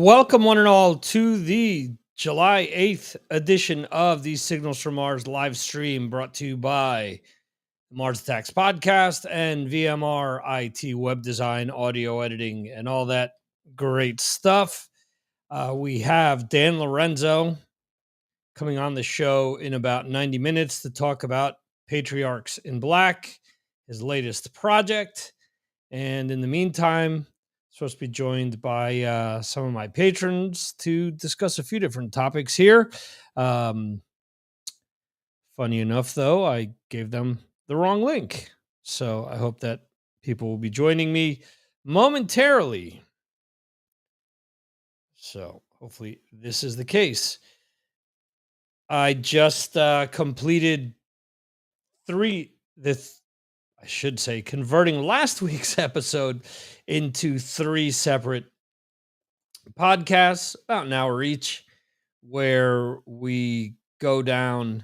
Welcome, one and all, to the July 8th edition of the Signals from Mars live stream brought to you by the Mars Attacks podcast and VMR IT web design, audio editing, and all that great stuff. We have Dan Lorenzo coming on the show in about 90 minutes to talk about Patriarchs in Black, his latest project. And in the meantime, supposed to be joined by some of my patrons to discuss a few different topics here. Um, Funny enough, though, I gave them the wrong link. So I hope that people will be joining me momentarily. So hopefully this is the case. I just completed I should say, converting last week's episode into three separate podcasts, about an hour each, where we go down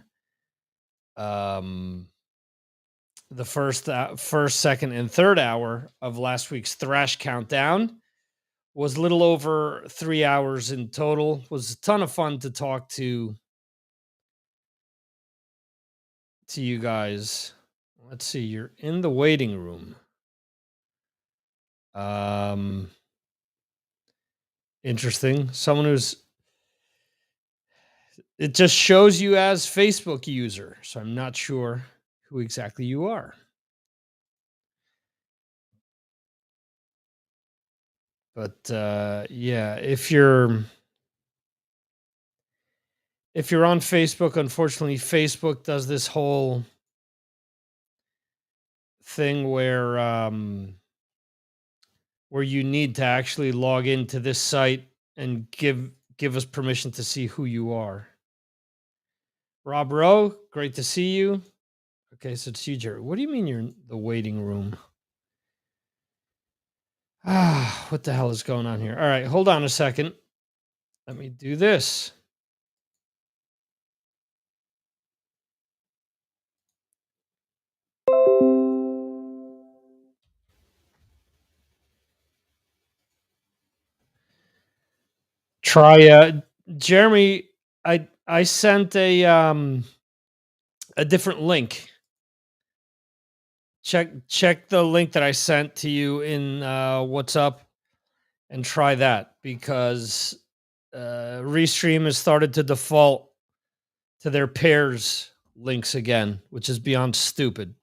the first, second, and third hour of last week's Thrash Countdown. Was a little over 3 hours in total. Was a ton of fun to talk to you guys. Let's see, you're in the waiting room. Interesting. Someone who's It just shows you as Facebook user, so I'm not sure who exactly you are. But yeah, if you're on Facebook, unfortunately, Facebook does this whole thing where you need to actually log into this site and give us permission to see who you are. Rob Rowe, great to see you. Okay, so it's you, Jerry. What do you mean you're in the waiting room? What the hell is going on here? All right, hold on a second. Let me do this. Try Jeremy, I sent a different link. Check the link that I sent to you in WhatsApp and try that, because Restream has started to default to their pairs links again, which is beyond stupid.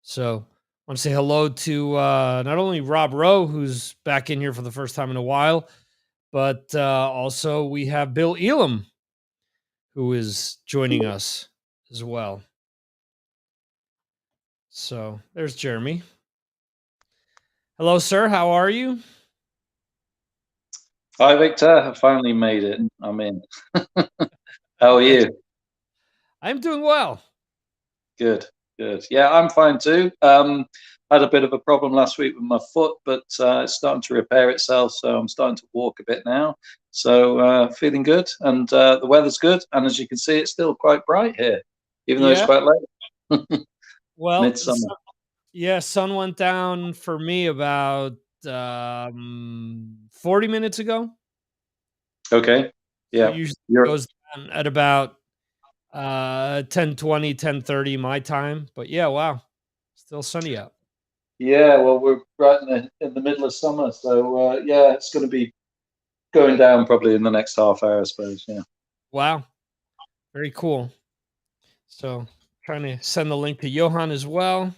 So I want to say hello to not only Rob Rowe, who's back in here for the first time in a while, but also we have Bill Elam, who is joining us as well. So there's Jeremy. Hello, sir. How are you? Hi, Victor. I finally made it. I'm in. How are you? I'm doing well. Good, good. Yeah, I'm fine too. Had a bit of a problem last week with my foot, but it's starting to repair itself, so I'm starting to walk a bit now. So feeling good, and the weather's good. And as you can see, it's still quite bright here, even though it's Yeah. quite late. Well, Midsummer. yeah, sun went down for me about 40 minutes ago. Okay. So it Yeah. usually You're goes down at about 10:20, 10:30 my time. But yeah, wow. Still sunny out. yeah. Well, we're right in the middle of summer, so yeah, it's going to be going down probably in the next half hour, I suppose. Yeah. Wow. Very cool. So trying to send the link to Johan as well.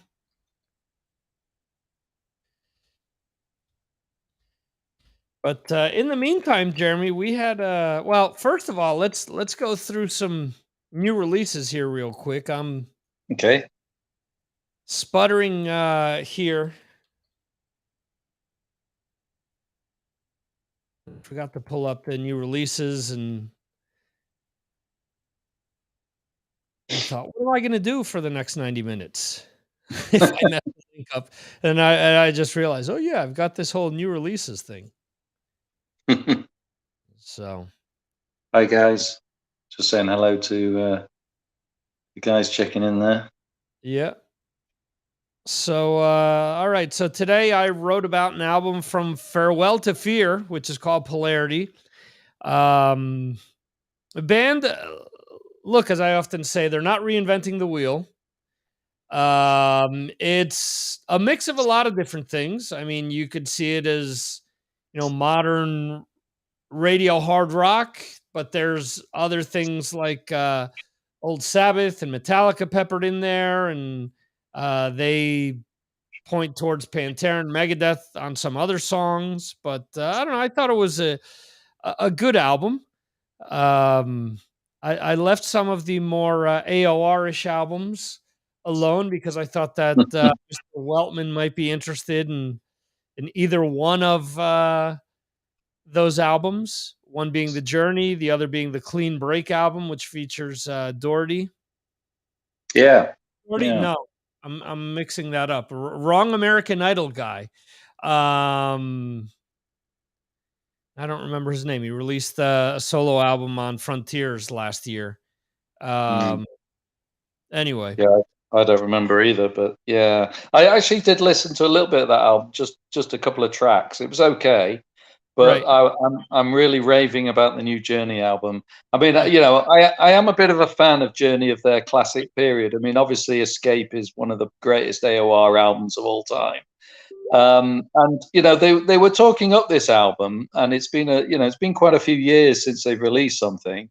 But in the meantime, Jeremy, we had well, first of all, let's go through some new releases here real quick. I'm Okay. sputtering here. Forgot to pull up the new releases, and I thought, what am I going to do for the next 90 minutes? If I mess the link up, and I just realized, oh yeah, I've got this whole new releases thing. So, Hi guys, just saying hello to the guys checking in there. yeah. So, all right. So today I wrote about an album from Farewell to Fear, which is called Polarity. Um, a band, look, as I often say, they're not reinventing the wheel. It's a mix of a lot of different things. I mean, you could see it as, modern radio hard rock, but there's other things like Old Sabbath and Metallica peppered in there, and they point towards Pantera and Megadeth on some other songs. But I don't know. I thought it was a good album. Um, I left some of the more AOR-ish albums alone because I thought that Mr. Weltman might be interested in either one of those albums. One being the Journey, the other being the Clean Break album, which features Doherty. Yeah, Doherty? yeah. No, I'm mixing that up. Wrong American Idol guy. Um, I don't remember his name. He released a solo album on Frontiers last year. Mm. Um, anyway, Yeah, I don't remember either, but yeah, I actually did listen to a little bit of that album, just a couple of tracks. It was okay, but right. I'm really raving about the new Journey album. I mean, Yeah. I am a bit of a fan of Journey of their classic period. I mean, obviously, Escape is one of the greatest AOR albums of all time. And they were talking up this album, and it's been quite a few years since they've released something.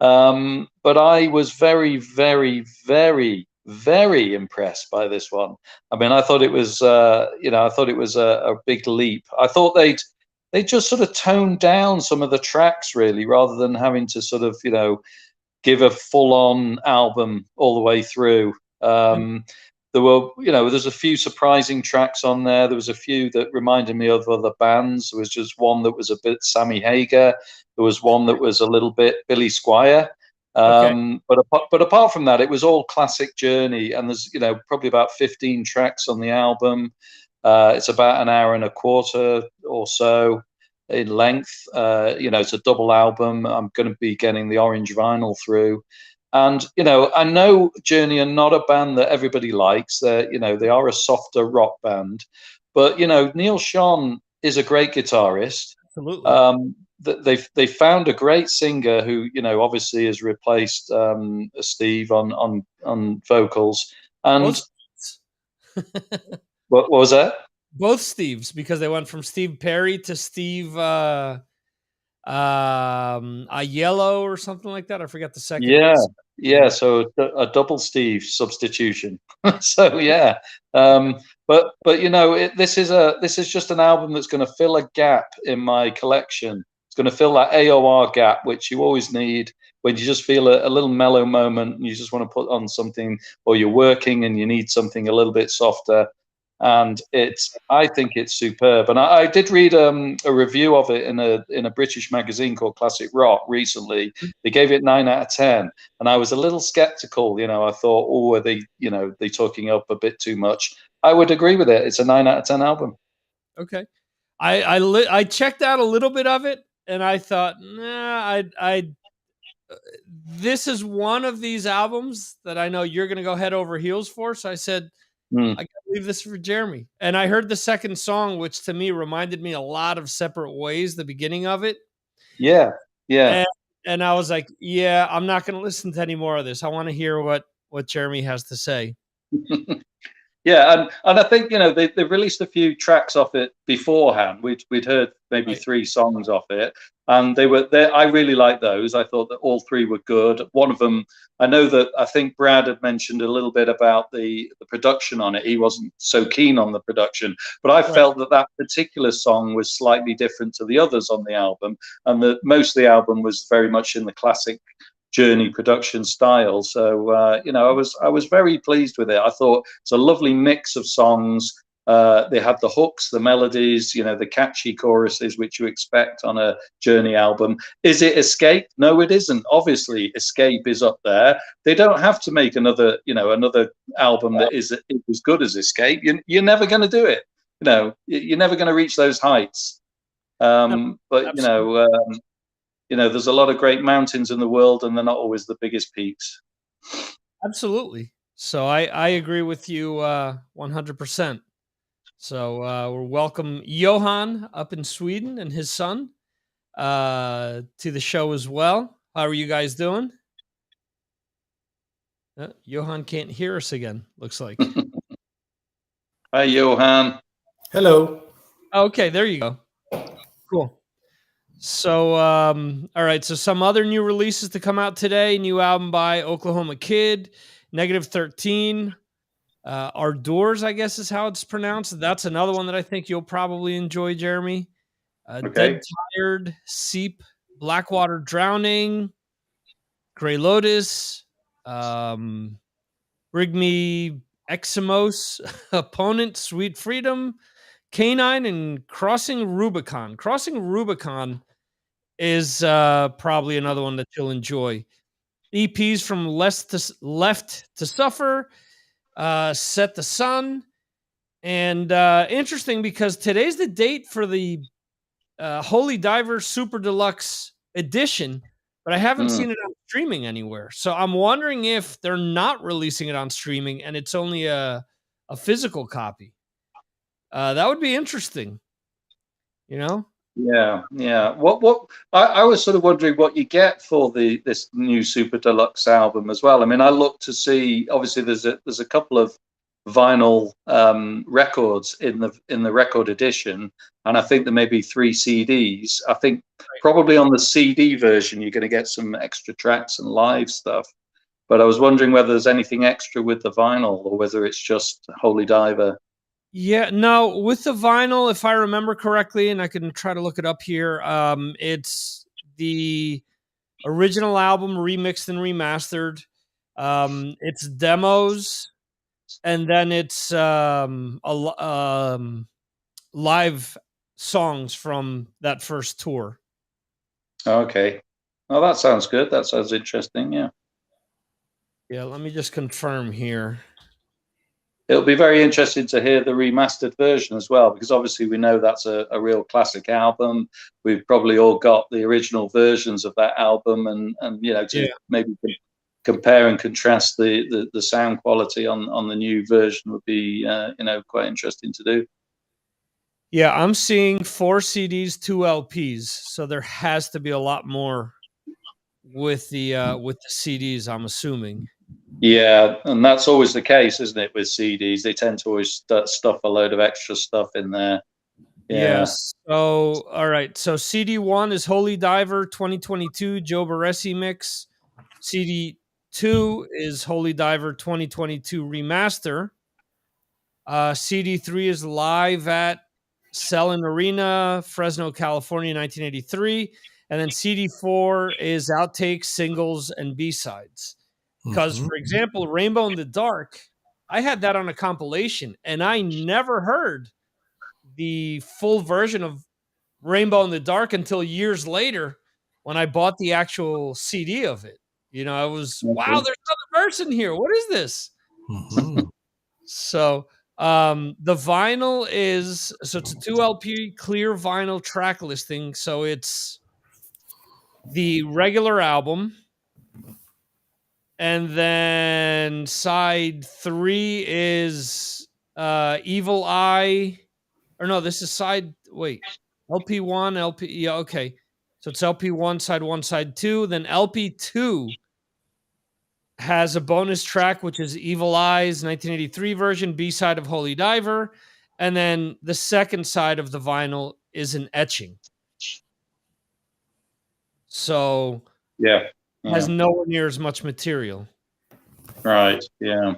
But I was very, very, very, very impressed by this one. I mean, I thought it was, I thought it was a big leap. I thought they just sort of toned down some of the tracks really, rather than having to sort of, give a full-on album all the way through. There were, there's a few surprising tracks on there. There was a few that reminded me of other bands. There was just one that was a bit Sammy Hagar. There was one that was a little bit Billy Squire. Okay. But apart from that, it was all classic Journey. And there's, probably about 15 tracks on the album. It's about an hour and a quarter or so in length. It's a double album. I'm going to be getting the orange vinyl through. And I know Journey are not a band that everybody likes. They are a softer rock band, but Neil Schon is a great guitarist. Absolutely. They found a great singer who obviously has replaced Steve on vocals. And Both what was that? both Steves, because they went from Steve Perry to Steve a yellow or something like that. I forget the second Yeah, yeah. name. So a double Steve substitution. So yeah, but this is just an album that's going to fill a gap in my collection. It's going to fill that AOR gap, which you always need when you just feel a little mellow moment and you just want to put on something, or you're working and you need something a little bit softer. And I think it's superb. And I did read a review of it in a British magazine called Classic Rock recently. They gave it 9 out of 10, and I was a little skeptical. I thought, oh, are they talking up a bit too much? I would agree with it. It's a 9 out of 10 album. Okay. I checked out a little bit of it and I thought, nah, I this is one of these albums that I know you're going to go head over heels for. So I said, Mm. I got to leave this for Jeremy. And I heard the second song, which to me reminded me a lot of Separate Ways, the beginning of it. Yeah, yeah. And, and I was like, yeah, I'm not going to listen to any more of this. I want to hear what Jeremy has to say. Yeah, and I think they released a few tracks off it beforehand. We'd heard maybe Right. 3 songs off it, and they were there. I really liked those. I thought that all 3 were good. One of them, I think Brad had mentioned a little bit about the production on it. He wasn't so keen on the production, but I Right. felt that particular song was slightly different to the others on the album, and that most of the album was very much in the classic Journey production style. So I was very pleased with it. I thought it's a lovely mix of songs. They had the hooks, the melodies, the catchy choruses which you expect on a Journey album. Is it Escape? No, it isn't. Obviously, Escape is up there. They don't have to make another album that is as good as Escape. You're never going to do it. You're never going to reach those heights. No, But absolutely. there's a lot of great mountains in the world, and they're not always the biggest peaks. Absolutely. So I agree with you 100%. So we'll welcome Johan up in Sweden and his son to the show as well. How are you guys doing? Johan can't hear us again, looks like. Hi, Johan. Hello. Okay, there you go. Cool. So, all right. So, some other new releases to come out today. New album by Oklahoma Kid, Negative 13. Our Doors, I guess is how it's pronounced. That's another one that I think you'll probably enjoy, Jeremy. Okay. Dead Tired, Seep, Blackwater Drowning, Grey Lotus, Brig Me Eximos, Opponent, Sweet Freedom, Canine, and Crossing Rubicon. Crossing Rubicon is probably another one that you'll enjoy. EPs from Left to Suffer, Set the Sun, and interesting because today's the date for the Holy Diver Super Deluxe Edition, but I haven't seen it on streaming anywhere. So I'm wondering if they're not releasing it on streaming and it's only a physical copy. That would be interesting, you know? Yeah. What I was sort of wondering what you get for this new Super Deluxe album as well. I mean, I looked to see. Obviously, there's a couple of vinyl records in the record edition, and I think there may be 3 CDs. I think probably on the CD version you're going to get some extra tracks and live stuff. But I was wondering whether there's anything extra with the vinyl or whether it's just Holy Diver. Yeah, no, with the vinyl, if I remember correctly, and I can try to look it up here, it's the original album remixed and remastered. It's demos, and then it's live songs from that first tour. Okay. Oh, that sounds good. That sounds interesting. Yeah. Yeah, let me just confirm here. It'll be very interesting to hear the remastered version as well, because obviously we know that's a real classic album. We've probably all got the original versions of that album, and to maybe compare and contrast the sound quality on the new version would be quite interesting to do. Yeah, I'm seeing 4 CDs, 2 LPs, so there has to be a lot more with the CDs, I'm assuming. Yeah, and that's always the case, isn't it, with CDs? They tend to always stuff a load of extra stuff in there. Yeah. Yes. So, all right. So CD 1 is Holy Diver 2022 Joe Barresi mix. CD 2 is Holy Diver 2022 remaster. CD 3 is live at Selin Arena, Fresno, California, 1983. And then CD 4 is outtakes, singles, and B-sides. Because, for example, Rainbow in the Dark, I had that on a compilation, and I never heard the full version of Rainbow in the Dark until years later when I bought the actual CD of it. I was, wow, there's another verse in here. What is this? So the vinyl it's a 2 LP clear vinyl track listing. So it's the regular album. And then side 3 is Evil Eye. Or no, this is LP1, yeah, okay. So it's LP1, side 1, side 2. Then LP2 has a bonus track, which is Evil Eyes, 1983 version, B-side of Holy Diver. And then the second side of the vinyl is an etching. So has nowhere near as much material. Right, yeah.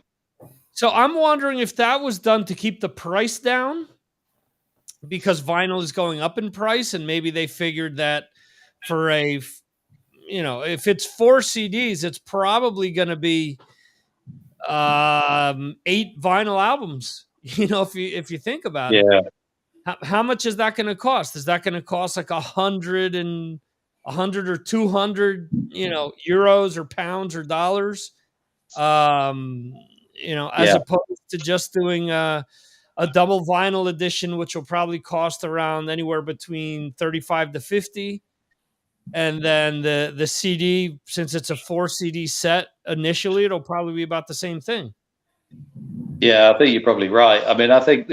So I'm wondering if that was done to keep the price down, because vinyl is going up in price, and maybe they figured that for if it's 4 CDs, it's probably going to be 8 vinyl albums. If you think about it, how much is that going to cost? Is that going to cost like 100 or 200, euros or pounds or dollars? As opposed to just doing a double vinyl edition, which will probably cost around anywhere between 35 to 50. And then the CD, since it's a 4 CD set initially, it'll probably be about the same thing. Yeah, I think you're probably right. I mean, I think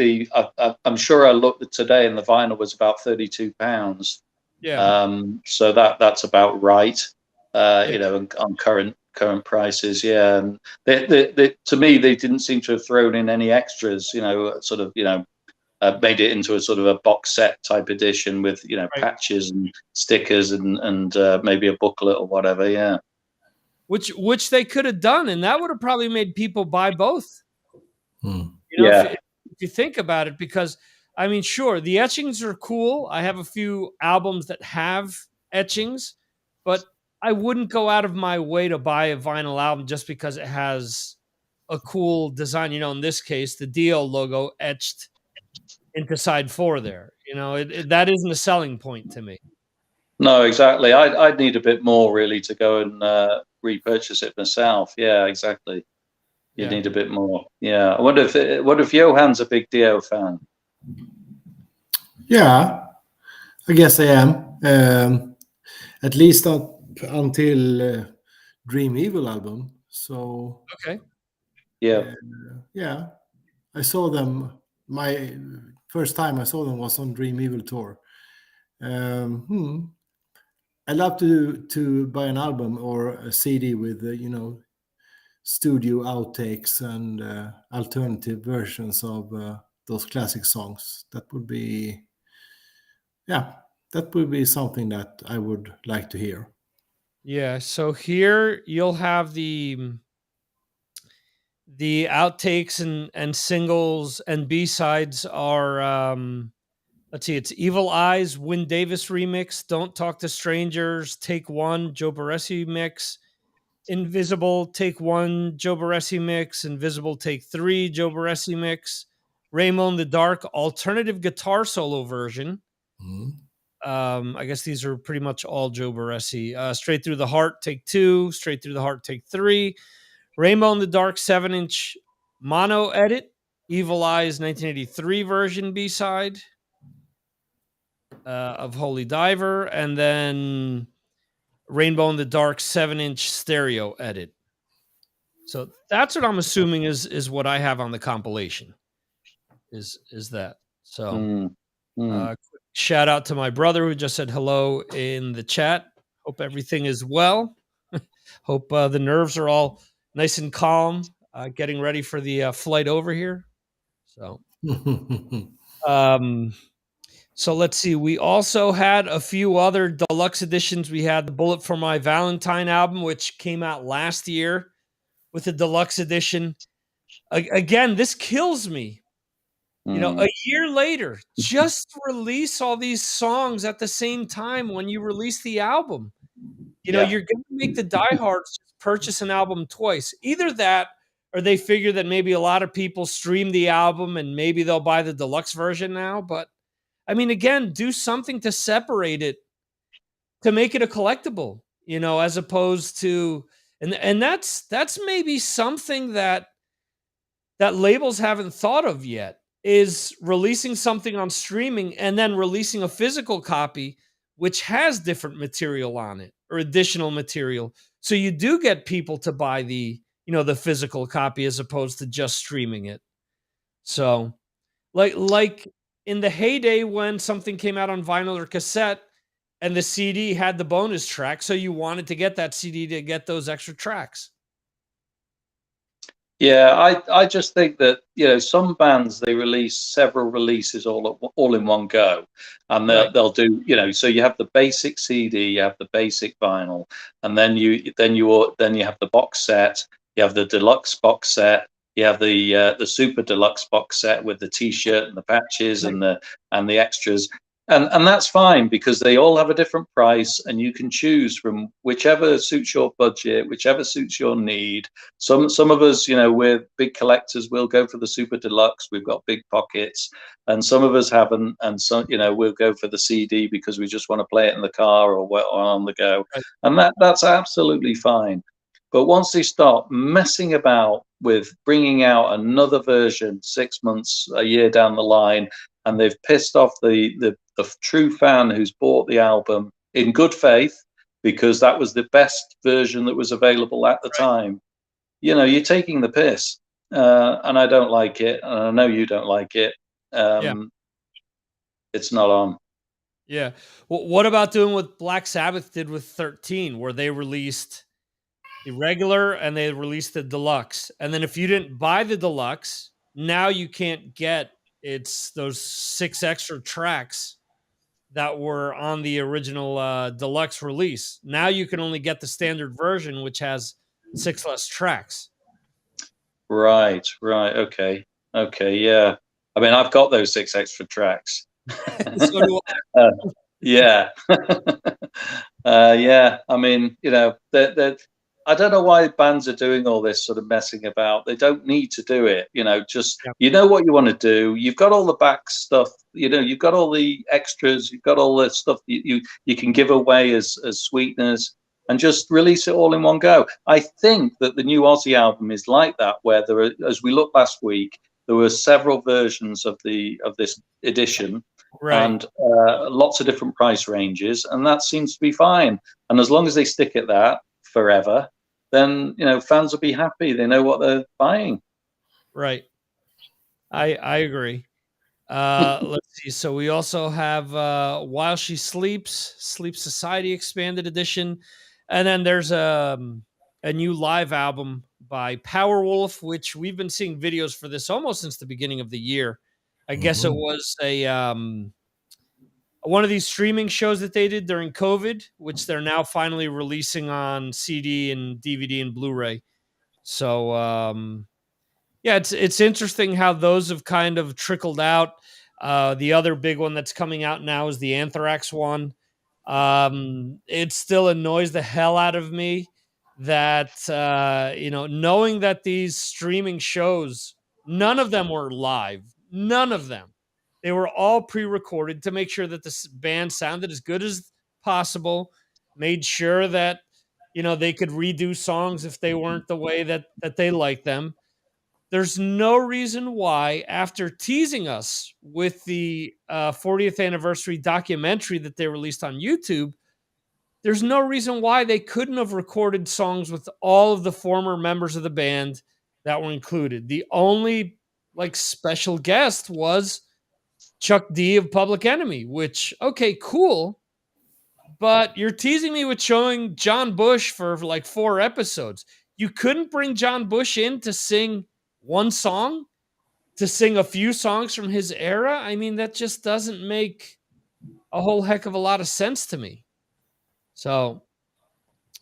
I'm sure I looked today, and the vinyl was about £32. Yeah, So that's about right. yeah, On current prices, yeah. And to me, they didn't seem to have thrown in any extras. Sort of, made it into a sort of a box set type edition with right. patches and stickers and maybe a booklet or whatever. Yeah. Which they could have done, and that would have probably made people buy both. Hmm. If Yeah. you think about it, because I mean, sure, the etchings are cool. I have a few albums that have etchings, but I wouldn't go out of my way to buy a vinyl album just because it has a cool design. In this case, the DL logo etched into side four there. That isn't a selling point to me. No, exactly. I'd need a bit more really to go and repurchase it myself. Yeah, exactly. You'd Yeah. need a bit more. Yeah. I wonder if Johan's a big Dio fan. Yeah, I guess I am. At least until Dream Evil album. So Okay. Yeah. yeah, I saw them. My first time I saw them was on Dream Evil tour. I love to buy an album or a CD with studio outtakes and alternative versions of those classic songs. Yeah, that would be something that I would like to hear. Yeah. So here you'll have the outtakes and singles and B-sides are let's see, it's Evil Eyes, Win Davis remix, Don't Talk to Strangers, Take One, Joe Barresi mix, Invisible, Take One, Joe Barresi mix, Invisible, Take Three, Joe Barresi mix, Rainbow in the Dark, alternative guitar solo version. Mhm. I guess these are pretty much all Joe Barresi. Straight Through the Heart, Take Two, Straight Through the Heart, Take Three, Rainbow in the Dark 7-inch mono edit, Evil Eyes 1983 version B side of Holy Diver, and then Rainbow in the Dark 7-inch stereo edit. So that's what I'm assuming is what I have on the compilation. Is that so? Mm, mm. Quick shout out to my brother who just said hello in the chat. Hope everything is well. Hope the nerves are all nice and calm. Getting ready for the flight over here. So, um, so let's see. We also had a few other deluxe editions. We had the Bullet for My Valentine album, which came out last year with the deluxe edition. Again, this kills me. A year later, just release all these songs at the same time when you release the album. Yeah. You're going to make the diehards purchase an album twice. Either that, or they figure that maybe a lot of people stream the album and maybe they'll buy the deluxe version now. But I mean, again, do something to separate it to make it a collectible, as opposed to and that's maybe something that labels haven't thought of yet is releasing something on streaming and then releasing a physical copy which has different material on it or additional material, so you do get people to buy the physical copy as opposed to just streaming it. So like in the heyday when something came out on vinyl or cassette and the CD had the bonus track, so you wanted to get that CD to get those extra tracks. Yeah, I just think that some bands, they release several releases all in one go, and Right. they'll do so you have the basic CD, you have the basic vinyl, and then you have the box set, you have the deluxe box set, you have the super deluxe box set with the T-shirt and the patches Right. and the extras, and that's fine because they all have a different price, and you can choose from whichever suits your budget, whichever suits your need. Some of us, we're big collectors. We'll go for the super deluxe. We've got big pockets, and some of us haven't. And some, we'll go for the CD because we just want to play it in the car or on the go, Right. and that's absolutely fine. But once they start messing about with bringing out another version 6 months, a year down the line, and they've pissed off the true fan who's bought the album in good faith because that was the best version that was available at the time, you're taking the piss. and I don't like it, and I know you don't like it. Yeah. It's not on. Yeah. Well, what about doing what Black Sabbath did with 13, where they released the regular and they released the deluxe? And then if you didn't buy the deluxe, now you can't get it's those 6 extra tracks that were on the original deluxe release. Now you can only get the standard version, which has 6 less tracks. Right. Okay. Yeah. I mean, I've got those 6 extra tracks. So do Uh, yeah. Yeah. I mean, I don't know why bands are doing all this sort of messing about. They don't need to do it. Just Yeah. you know what you want to do. You've got all the back stuff. You've got all the extras. You've got all the stuff you can give away as sweeteners, and just release it all in one go. I think that the new Aussie album is like that, where there are, as we looked last week, there were several versions of this edition, Right. and lots of different price ranges, and that seems to be fine. And as long as they stick at that forever, then fans will be happy. They know what they're buying. Right. I agree. Let's see. So we also have While She Sleeps, Sleep Society Expanded Edition. And then there's a new live album by Powerwolf, which we've been seeing videos for this almost since the beginning of the year. I guess it was a one of these streaming shows that they did during COVID, which they're now finally releasing on CD and DVD and Blu-ray. So yeah, it's interesting how those have kind of trickled out. The other big one that's coming out now is the Anthrax one. It still annoys the hell out of me that knowing that these streaming shows, none of them were live, none of them. They were all pre-recorded to make sure that the band sounded as good as possible. Made sure that they could redo songs if they weren't the way that they like them. There's no reason why, after teasing us with the 40th anniversary documentary that they released on YouTube, there's no reason why they couldn't have recorded songs with all of the former members of the band that were included. The only special guest was Chuck D of Public Enemy, which, okay, cool, but you're teasing me with showing John Bush for 4 episodes. You couldn't bring John Bush in to sing one song, to sing a few songs from his era? I mean, that just doesn't make a whole heck of a lot of sense to me. So,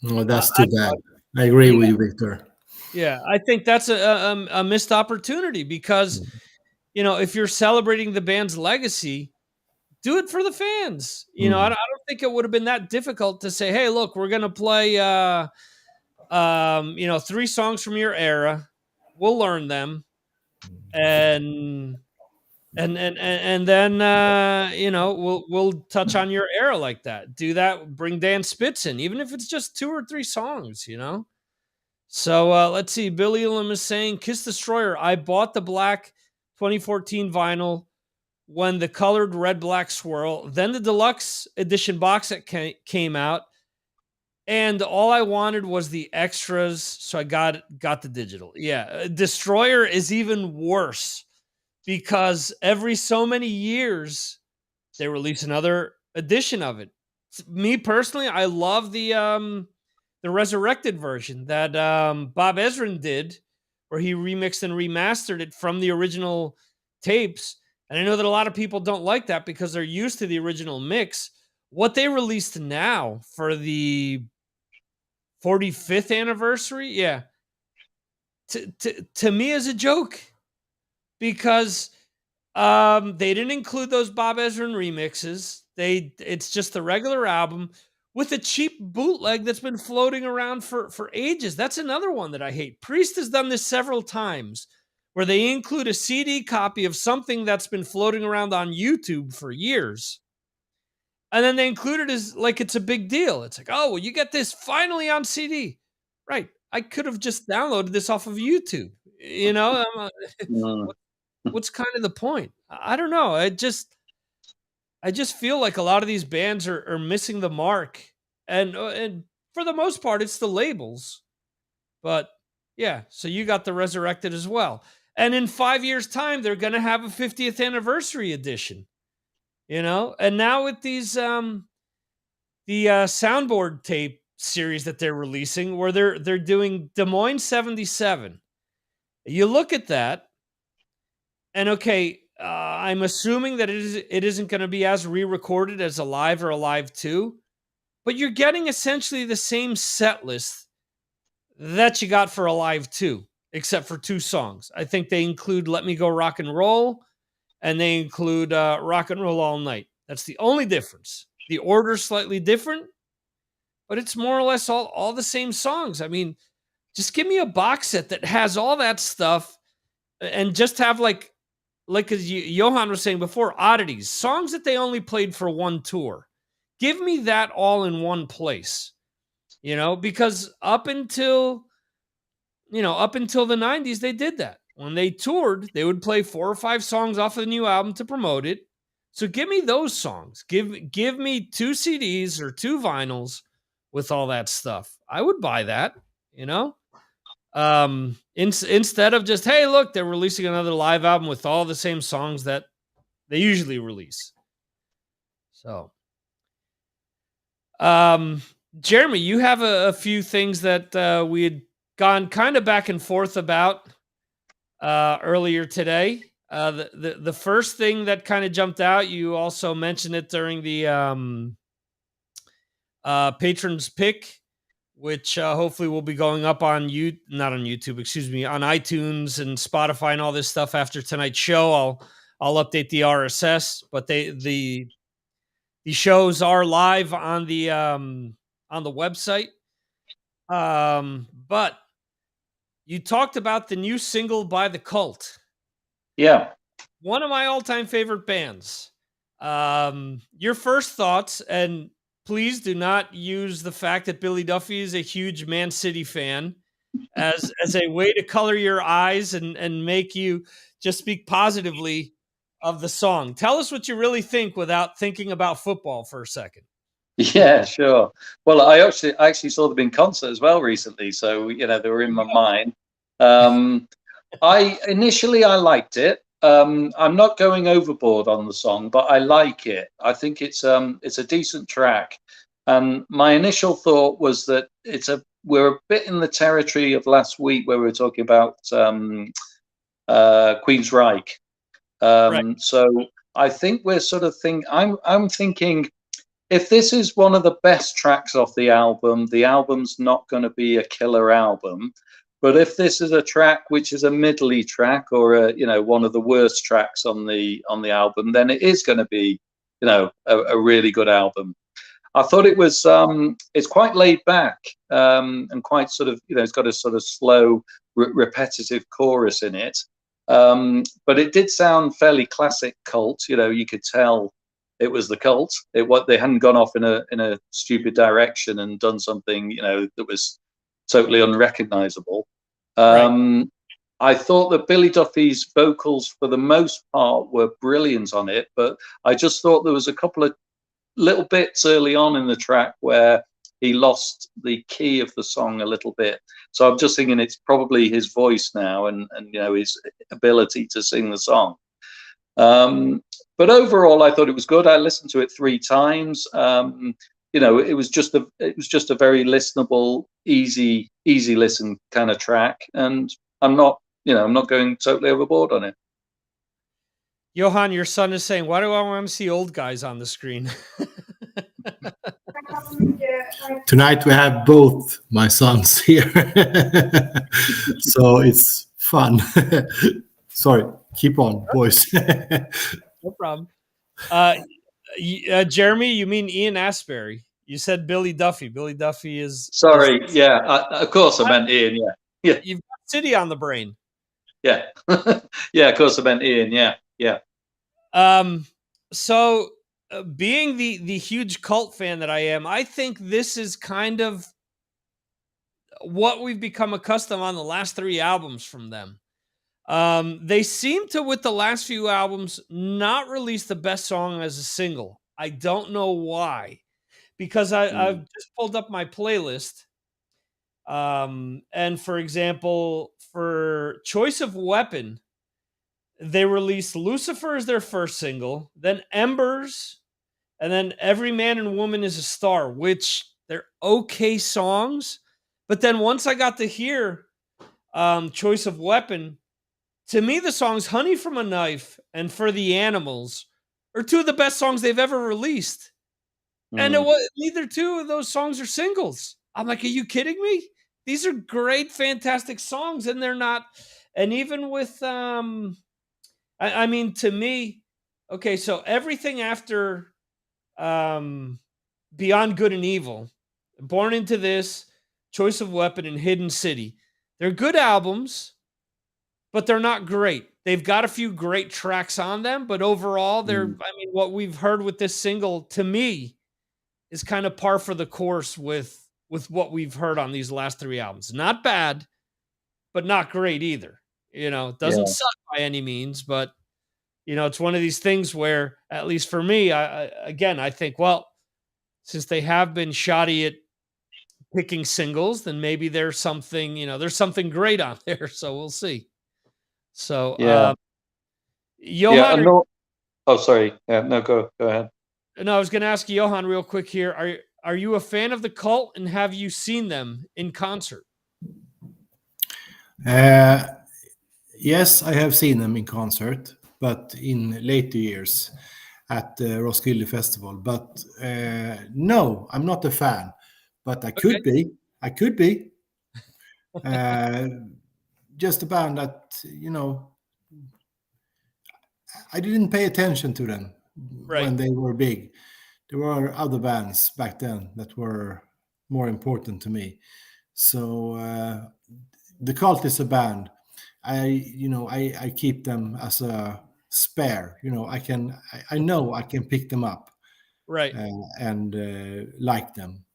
Oh, that's too bad. I agree with you, Victor. Yeah, I think that's a missed opportunity because, if you're celebrating the band's legacy, do it for the fans. I don't think it would have been that difficult to say, hey, look, we're going to play, 3 songs from your era. We'll learn them. And then we'll touch on your era like that. Do that. Bring Dan Spitz in, even if it's just 2 or 3 songs. So let's see. Billy Elam is saying, "Kiss Destroyer. I bought the black 2014 vinyl when the colored red black swirl. Then the deluxe edition box set came out, and all I wanted was the extras. So I got the digital. Yeah, Destroyer is even worse." Because every so many years they release another edition of it. Me personally, I love the resurrected version that Bob Ezrin did, where he remixed and remastered it from the original tapes. And I know that a lot of people don't like that because they're used to the original mix. What they released now for the 45th anniversary, yeah, to me is a joke. Because they didn't include those Bob Ezrin remixes. It's just the regular album with a cheap bootleg that's been floating around for ages. That's another one that I hate. Priest has done this several times where they include a CD copy of something that's been floating around on YouTube for years. And then they include it as like it's a big deal. It's like, oh, well, you get this finally on CD. Right. I could have just downloaded this off of YouTube. What's kind of the point? I don't know. I just feel like a lot of these bands are missing the mark, and for the most part, it's the labels. But Yeah, so you got the Resurrected as well. And in 5 years' time, they're going to have a 50th anniversary edition, And now with these the soundboard tape series that they're releasing, where they're doing Des Moines 77. You look at that, and okay, I'm assuming that it isn't going to be as re-recorded as a live or a live 2, but you're getting essentially the same set list that you got for a live 2, except for 2 songs. I think they include Let Me Go Rock and Roll, and they include Rock and Roll All Night. That's the only difference. The order's slightly different, but it's more or less all the same songs. I mean, just give me a box set that has all that stuff, and just have like as Johan was saying before, oddities, songs that they only played for one tour. Give me that all in one place, because up until the 90s, they did that. When they toured, they would play 4 or 5 songs off of the new album to promote it. So give me those songs. Give me 2 CDs or 2 vinyls with all that stuff. I would buy that, instead of just, hey, look, they're releasing another live album with all the same songs that they usually release. So, Jeremy, you have a few things that we had gone kind of back and forth about earlier today. The first thing that kind of jumped out, you also mentioned it during the patrons pick, which hopefully will be going up on not on YouTube, excuse me, on iTunes and Spotify and all this stuff after tonight's show. I'll update the RSS, but the shows are live on the website. But you talked about the new single by The Cult. Yeah. One of my all-time favorite bands. Your first thoughts, and please do not use the fact that Billy Duffy is a huge Man City fan as a way to color your eyes and make you just speak positively of the song. Tell us what you really think without thinking about football for a second. Yeah, sure. Well, I actually saw them in concert as well recently, so they were in my mind. I liked it. I'm not going overboard on the song, but I like it. I think it's a decent track. And my initial thought was that we're a bit in the territory of last week where we were talking about Queensryche. Right. So I think we're sort of I'm thinking, if this is one of the best tracks off the album's not going to be a killer album. But if this is a track which is a middly track or one of the worst tracks on the album, then it is going to be a really good album. I thought it was it's quite laid back and quite sort of it's got a sort of slow repetitive chorus in it, but it did sound fairly classic Cult. You could tell it was the Cult. They hadn't gone off in a stupid direction and done something that was totally unrecognizable. Right. I thought that Billy Duffy's vocals for the most part were brilliant on it, but I just thought there was a couple of little bits early on in the track where he lost the key of the song a little bit. So I'm just thinking it's probably his voice now and his ability to sing the song. But overall, I thought it was good. I listened to it 3 times. It was just a very listenable, easy listen kind of track, and I'm not going totally overboard on it. Johan, your son is saying, "Why do I want to see old guys on the screen?" Tonight we have both my sons here, so it's fun. Sorry, keep on, boys. No problem. Jeremy, you mean Ian Astbury? You said Billy Duffy. Billy Duffy is... Sorry, yeah, of course I meant Ian, yeah. You've got City on the brain. Yeah. Yeah, of course I meant Ian, yeah. So being the huge Cult fan that I am, I think this is kind of what we've become accustomed on the last 3 albums from them. They seem to, with the last few albums, not release the best song as a single. I don't know why, because I've just pulled up my playlist, And for example, for Choice of Weapon, they released Lucifer as their first single, then Embers, and then Every Man and Woman is a Star, which they're okay songs. But then once I got to hear Choice of Weapon, to me, the songs Honey from a Knife and For the Animals are two of the best songs they've ever released. And it was, neither two of those songs are singles. I'm like, are you kidding me? These are great, fantastic songs, and they're not. And even with, I mean, to me, okay, so everything after Beyond Good and Evil, Born Into This, Choice of Weapon, and Hidden City, they're good albums, but they're not great. They've got a few great tracks on them, but overall, I mean, what we've heard with this single, to me, is kind of par for the course with what we've heard on these last three albums. Not bad, but not great either. You know, it doesn't suck by any means, but you know, it's one of these things where, at least for me, I think, well, since they have been shoddy at picking singles, then maybe there's something, you know, there's something great on there. So we'll see. So, Johan, oh, sorry. Yeah, no, go ahead. No, I was going to ask Johan real quick here. Are you a fan of the Cult, and have you seen them in concert? Yes, I have seen them in concert, but in later years at the Roskilde Festival. But no, I'm not a fan, but I could be. I could be. Just a band that, you know, I didn't pay attention to them when they were big. There were other bands back then that were more important to me. So the Cult is a band. I keep them as a spare. You know, I know I can pick them up, and like them.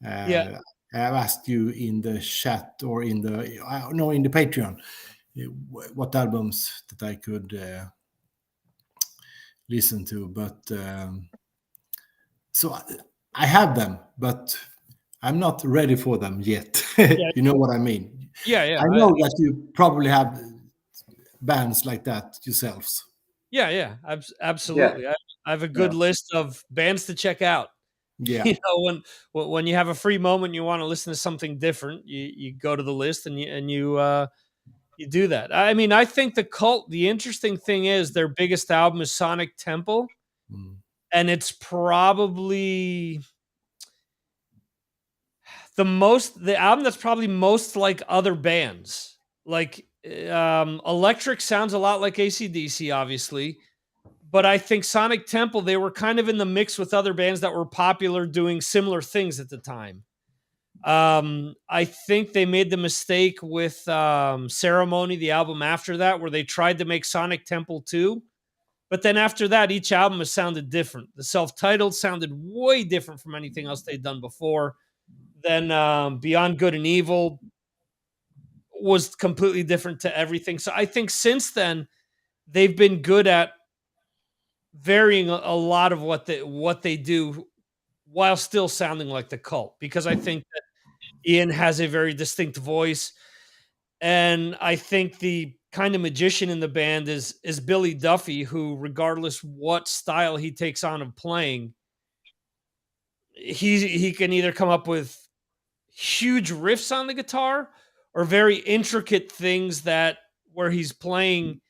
Yeah, I've asked you in the chat or in the Patreon what albums that I could listen to, but so I have them, but I'm not ready for them yet. You know what I mean? Yeah. I know that you probably have bands like that yourselves. Yeah, absolutely. Yeah. I have a good list of bands to check out. Yeah. You know, when you have a free moment, you want to listen to something different, you go to the list and you do that. I mean, I think the Cult, the interesting thing is their biggest album is Sonic Temple. And it's probably the album that's probably most like other bands. Like Electric sounds a lot like AC/DC, obviously. But I think Sonic Temple, they were kind of in the mix with other bands that were popular doing similar things at the time. I think they made the mistake with Ceremony, the album after that, where they tried to make Sonic Temple 2. But then after that, each album has sounded different. The self-titled sounded way different from anything else they'd done before. Then Beyond Good and Evil was completely different to everything. So I think since then, they've been good at varying a lot of what they do while still sounding like the Cult, because I think that Ian has a very distinct voice, and I think the kind of magician in the band is Billy Duffy, who, regardless what style he takes on of playing, he can either come up with huge riffs on the guitar or very intricate things where he's playing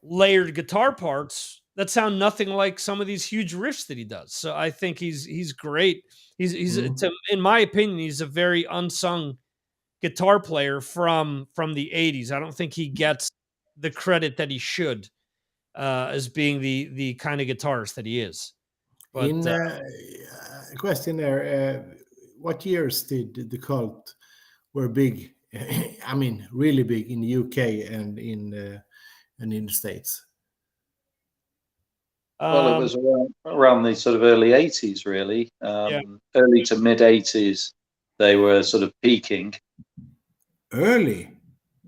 layered guitar parts that sound nothing like some of these huge riffs that he does. So I think he's great. In my opinion, he's a very unsung guitar player from the 80s. I don't think he gets the credit that he should as being the kind of guitarist that he is. But question there, what years did the Cult were big? I mean, really big in the UK and in the States. Well, it was around the sort of early 80s, really. Early to mid 80s, they were sort of peaking. Early?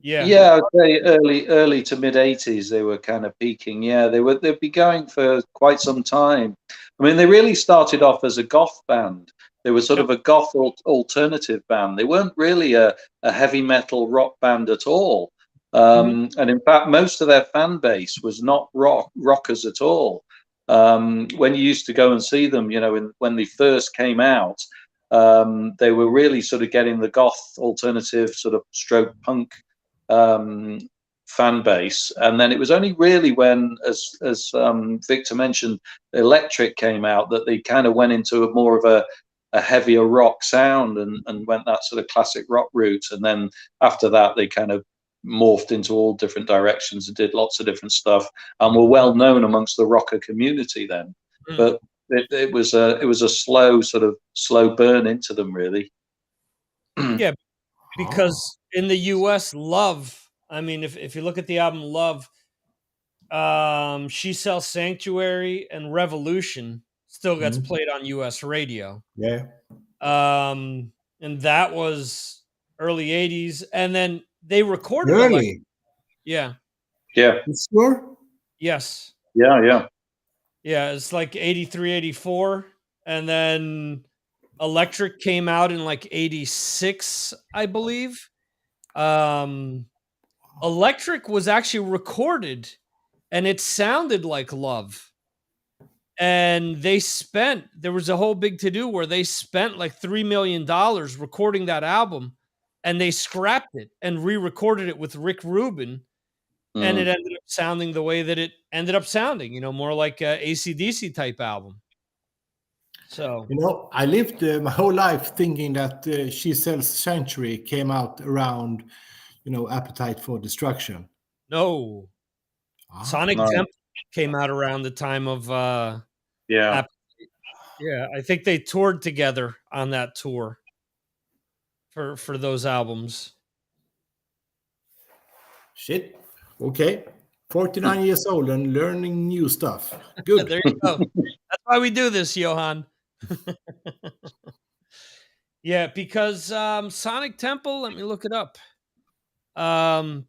Yeah, I'd say early to mid 80s, they were kind of peaking. Yeah, they'd be going for quite some time. I mean, they really started off as a goth band. They were sort of a goth alternative band. They weren't really a heavy metal rock band at all. And in fact, most of their fan base was not rockers at all. When you used to go and see them, when they first came out, they were really sort of getting the goth alternative sort of stroke punk fan base. And then it was only really when, as Victor mentioned, Electric came out, that they kind of went into more of a heavier rock sound and went that sort of classic rock route. And then after that, they kind of morphed into all different directions and did lots of different stuff, and were well known amongst the rocker community then. But it was a slow burn into them, really. Yeah, because in the US, Love, I mean, if you look at the album Love, She Sells Sanctuary and Revolution still gets played on US radio. Yeah. And that was early 80s. And then they recorded Early? Yeah. Yeah. You sure? Yes. Yeah. Yeah, it's like 83, 84. And then Electric came out in like 86, I believe. Electric was actually recorded and it sounded like Love. And there was a whole big to-do where they spent like $3 million recording that album, and they scrapped it and re-recorded it with Rick Rubin. And it ended up sounding the way that it ended up sounding, more like a AC/DC type album. So, I lived my whole life thinking that She Sells Sanctuary came out around, Appetite for Destruction. no. Sonic Temple came out around the time of Yeah. Yeah, I think they toured together on that tour for those albums. Shit. Okay. 49 years old and learning new stuff. Good. There you go. That's why we do this, Johan. Yeah, because Sonic Temple, let me look it up.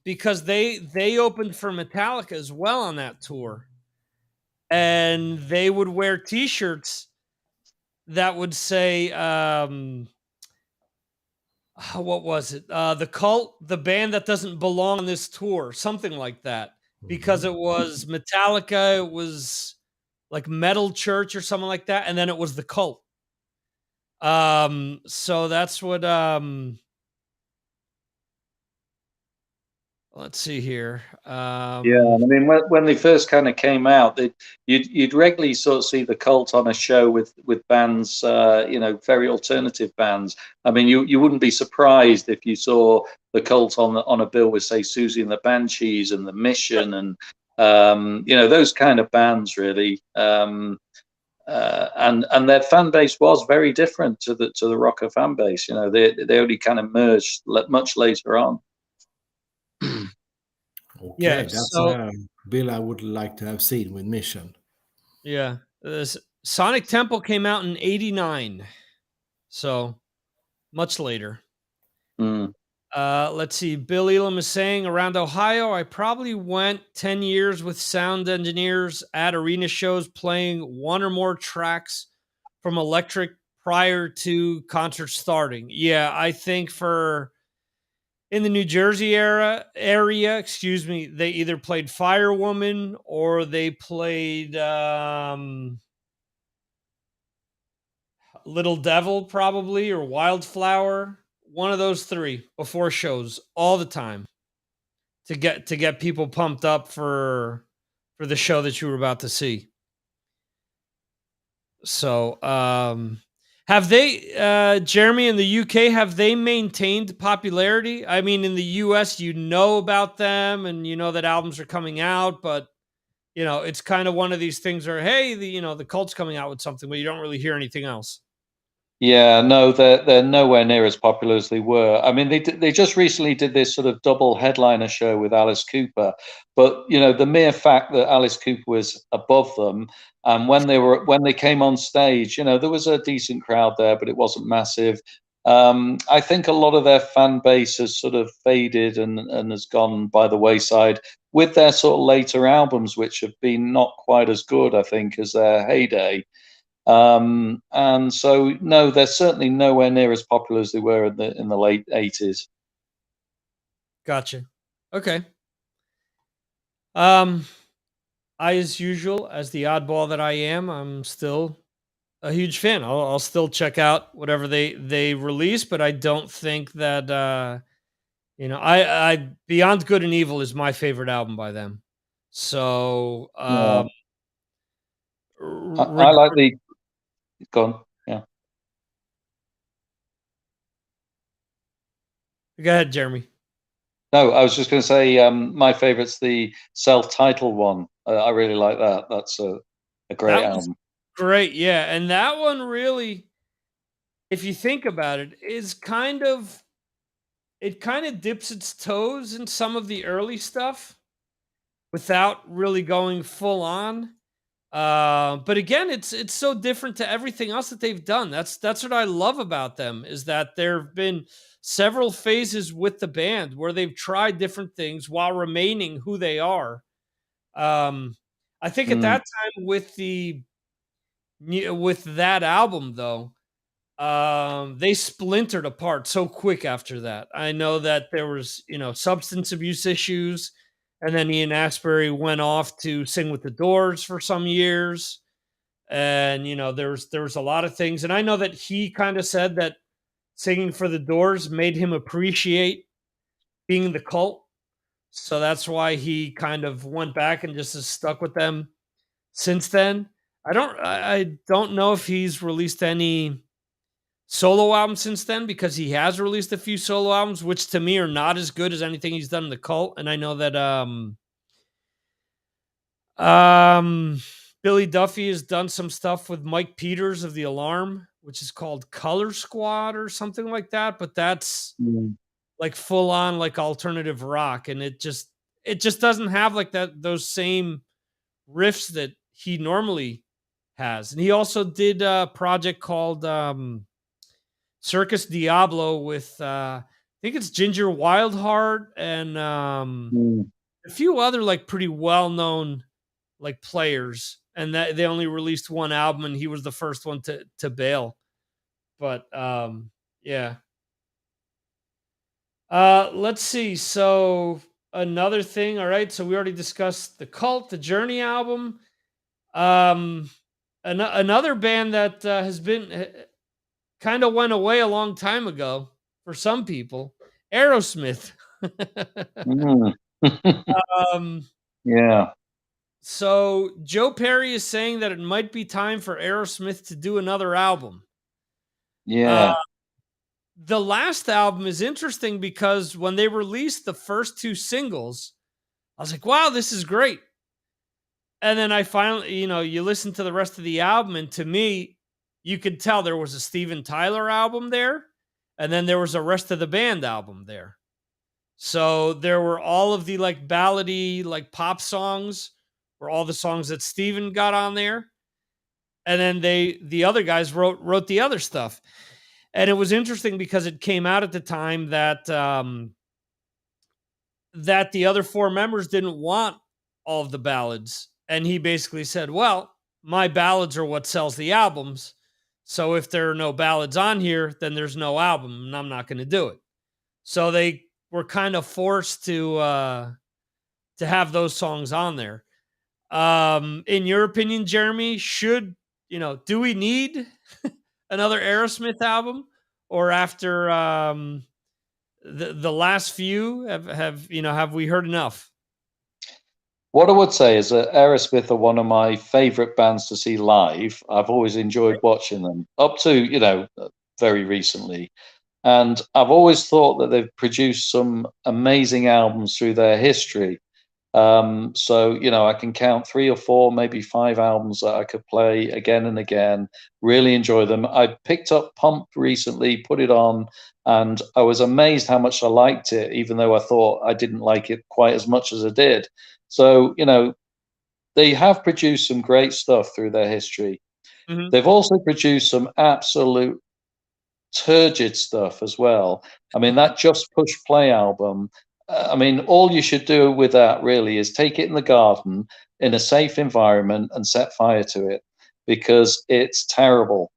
Because they opened for Metallica as well on that tour. And they would wear t-shirts that would say what was it? The Cult, the band that doesn't belong on this tour, something like that. Because it was Metallica, it was like Metal Church or something like that, and then it was the Cult. So that's what let's see here. Yeah, I mean, when they first kind of came out, you'd regularly sort of see the Cult on a show with bands, very alternative bands. I mean, you wouldn't be surprised if you saw the Cult on a bill with, say, Susie and the Banshees and the Mission and those kind of bands, really. And their fan base was very different to the rocker fan base. They only kind of merged much later on. Okay, Yeah, that's a bill I would like to have seen with Mission. Yeah, Sonic Temple came out in 89, so much later. Let's see. Bill Elam is saying, around Ohio, I probably went 10 years with sound engineers at arena shows playing one or more tracks from Electric prior to concert starting. Yeah, I think in the New Jersey area, they either played Firewoman or they played Little Devil, probably, or Wildflower. One of those three before shows all the time to get people pumped up for the show that you were about to see. So, have they, Jeremy, in the UK, have they maintained popularity? I mean, in the US, about them and that albums are coming out, but it's kind of one of these things where, hey, the Cult's coming out with something, but you don't really hear anything else. Yeah, no, they're nowhere near as popular as they were. I mean, they just recently did this sort of double headliner show with Alice Cooper, but the mere fact that Alice Cooper was above them, and when they came on stage, there was a decent crowd there, but it wasn't massive. I think a lot of their fan base has sort of faded and has gone by the wayside with their sort of later albums, which have been not quite as good, I think, as their heyday. And so, no, they're certainly nowhere near as popular as they were in the late 80s. Gotcha. Okay. Um, I, as usual, as the oddball that I am, I'm still a huge fan. I'll still check out whatever they release, but I don't think that I Beyond Good and Evil is my favorite album by them. So Yeah, I like regard, the. Go on. Yeah. go ahead, Jeremy. No, I was just going to say my favorite's the self-titled one. I really like that. That's a great That was album. great, yeah, and that one really, if you think about it, is kind of dips its toes in some of the early stuff without really going full on. But again, it's so different to everything else that they've done. That's what I love about them, is that there have been several phases with the band where they've tried different things while remaining who they are. Um, I think at Mm, that time with that album though, they splintered apart so quick after that. I know that there was, substance abuse issues, and then Ian Asbury went off to sing with the Doors for some years, and there was a lot of things, and I know that he kind of said that singing for the Doors made him appreciate being the Cult, so that's why he kind of went back and just has stuck with them since then. I don't know if he's released any solo albums since then, because he has released a few solo albums, which to me are not as good as anything he's done in the Cult. And I know that um Billy Duffy has done some stuff with Mike Peters of The Alarm, which is called Color Squad or something like that. But that's mm, like full on like alternative rock, and it just doesn't have like those same riffs that he normally has. And he also did a project called Circus Diablo with I think it's Ginger Wildheart and mm. a few other like pretty well-known like players, and that they only released one album and he was the first one to bail. But yeah. Let's see. So another thing, all right, so we already discussed the Cult, the Journey album. Um Another band that has been kind of went away a long time ago for some people, Aerosmith. Mm. um, Yeah, so Joe Perry is saying that it might be time for Aerosmith to do another album. Uh, yeah. the last album is interesting because when they released the first two singles, I was like, wow, this is great. And then I finally, you listen to the rest of the album, and to me, you could tell there was a Steven Tyler album there, and then there was a rest of the band album there. So there were all of the like ballady, like pop songs, were all the songs that Steven got on there. And then the other guys wrote the other stuff. And it was interesting because it came out at the time that that the other four members didn't want all of the ballads. And he basically said, well, my ballads are what sells the albums. So if there are no ballads on here, then there's no album, and I'm not going to do it. So they were kind of forced to have those songs on there. In your opinion, Jeremy, do we need another Aerosmith album, or after the last few have we heard enough? What I would say is that Aerosmith are one of my favorite bands to see live. I've always enjoyed watching them up to, very recently. And I've always thought that they've produced some amazing albums through their history. So, I can count 3 or 4, maybe 5 albums that I could play again and again, really enjoy them. I picked up Pump recently, put it on, and I was amazed how much I liked it, even though I thought I didn't like it quite as much as I did. So, they have produced some great stuff through their history. Hmm. They've also produced some absolute turgid stuff as well. I mean, that Just Push Play album, I mean, all you should do with that really is take it in the garden in a safe environment and set fire to it. because it's terrible.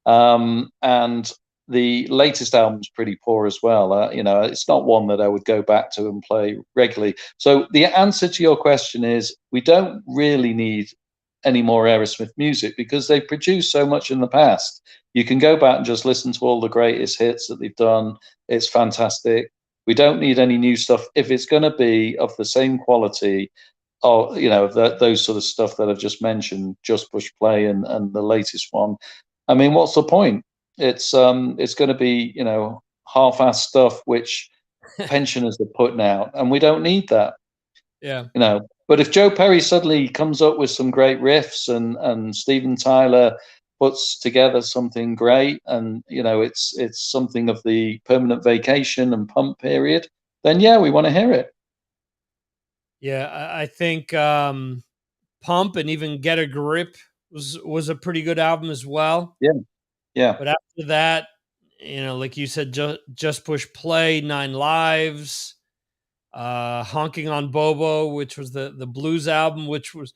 And the latest album's pretty poor as well. It's not one that I would go back to and play regularly. So the answer to your question is we don't really need any more Aerosmith music because they've produced so much in the past. You can go back and just listen to all the greatest hits that they've done. It's fantastic. We don't need any new stuff if it's going to be of the same quality. Or those sort of stuff that I've just mentioned, Just Push Play and the latest one. I mean, what's the point? It's going to be half-assed stuff which pensioners are putting out, and we don't need that. Yeah. But if Joe Perry suddenly comes up with some great riffs and Steven Tyler puts together something great, and it's something of the Permanent Vacation and Pump period, then yeah, we want to hear it. Yeah, I think Pump and even Get a Grip was a pretty good album as well. Yeah. But after that, like you said, Just Push Play, 9 Lives, Honking on Bobo, which was the blues album, which was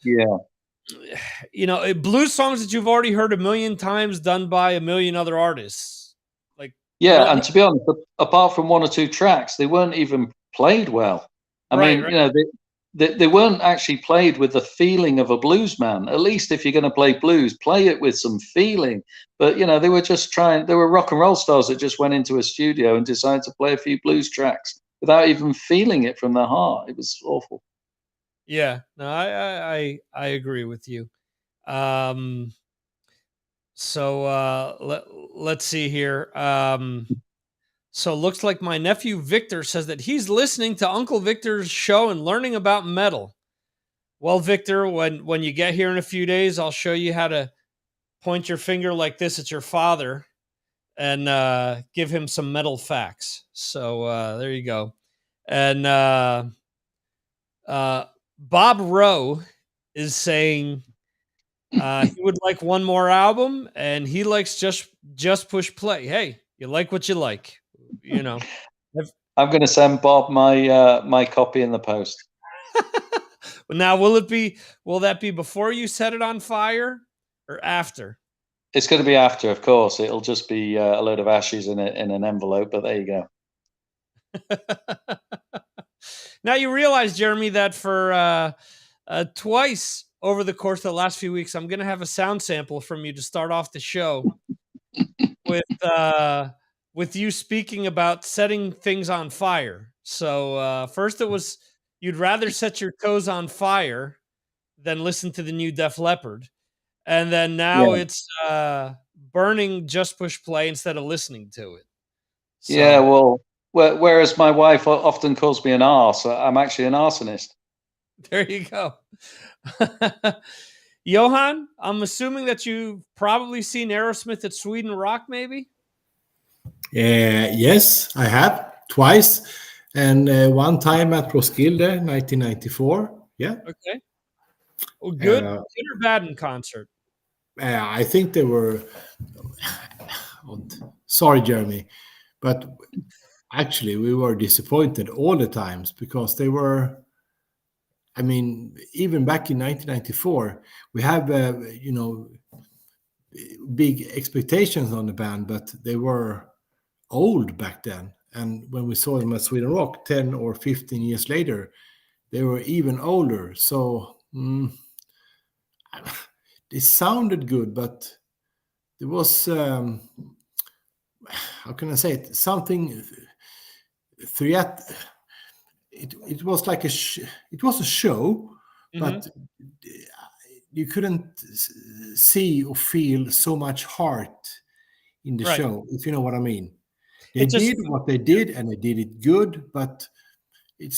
blues songs that you've already heard a million times done by a million other artists. And to be honest, apart from one or two tracks, they weren't even played well. I mean, they weren't actually played with the feeling of a blues man. At least if you're going to play blues, play it with some feeling. But they were just they were rock and roll stars that just went into a studio and decided to play a few blues tracks without even feeling it from their heart. It was awful. Yeah, no, I agree with you. So let's see here. So it looks like my nephew Victor says that he's listening to Uncle Victor's show and learning about metal. Well, Victor, when you get here in a few days, I'll show you how to point your finger like this at your father and give him some metal facts. So there you go. And Bob Rowe is saying he would like one more album, and he likes Just Push Play. Hey, you like what you like. I'm going to send Bob my copy in the post. Now, will that be before you set it on fire or after? It's going to be after, of course. It'll just be a load of ashes in an envelope, but there you go. Now you realize, Jeremy, that for twice over the course of the last few weeks, I'm going to have a sound sample from you to start off the show with you speaking about setting things on fire. So first it was you'd rather set your toes on fire than listen to the new Def Leppard. And then now it's burning Just Push Play instead of listening to it. So, yeah, well, whereas my wife often calls me an arse, I'm actually an arsonist. There you go. Johan, I'm assuming that you've probably seen Aerosmith at Sweden Rock, maybe? Yes, I have twice, and one time at Roskilde, 1994. Yeah. Okay. Well, good or bad in concert? I think they were. Sorry, Jeremy, but actually we were disappointed all the times because they were. I mean, even back in 1994, we have big expectations on the band, but they were old back then. And when we saw them at Sweden Rock 10 or 15 years later, they were even older. So it sounded good, but there was, how can I say it? Something, it was like it was a show, but you couldn't see or feel so much heart in the show, if you know what I mean. They did what they did, and they did it good, but it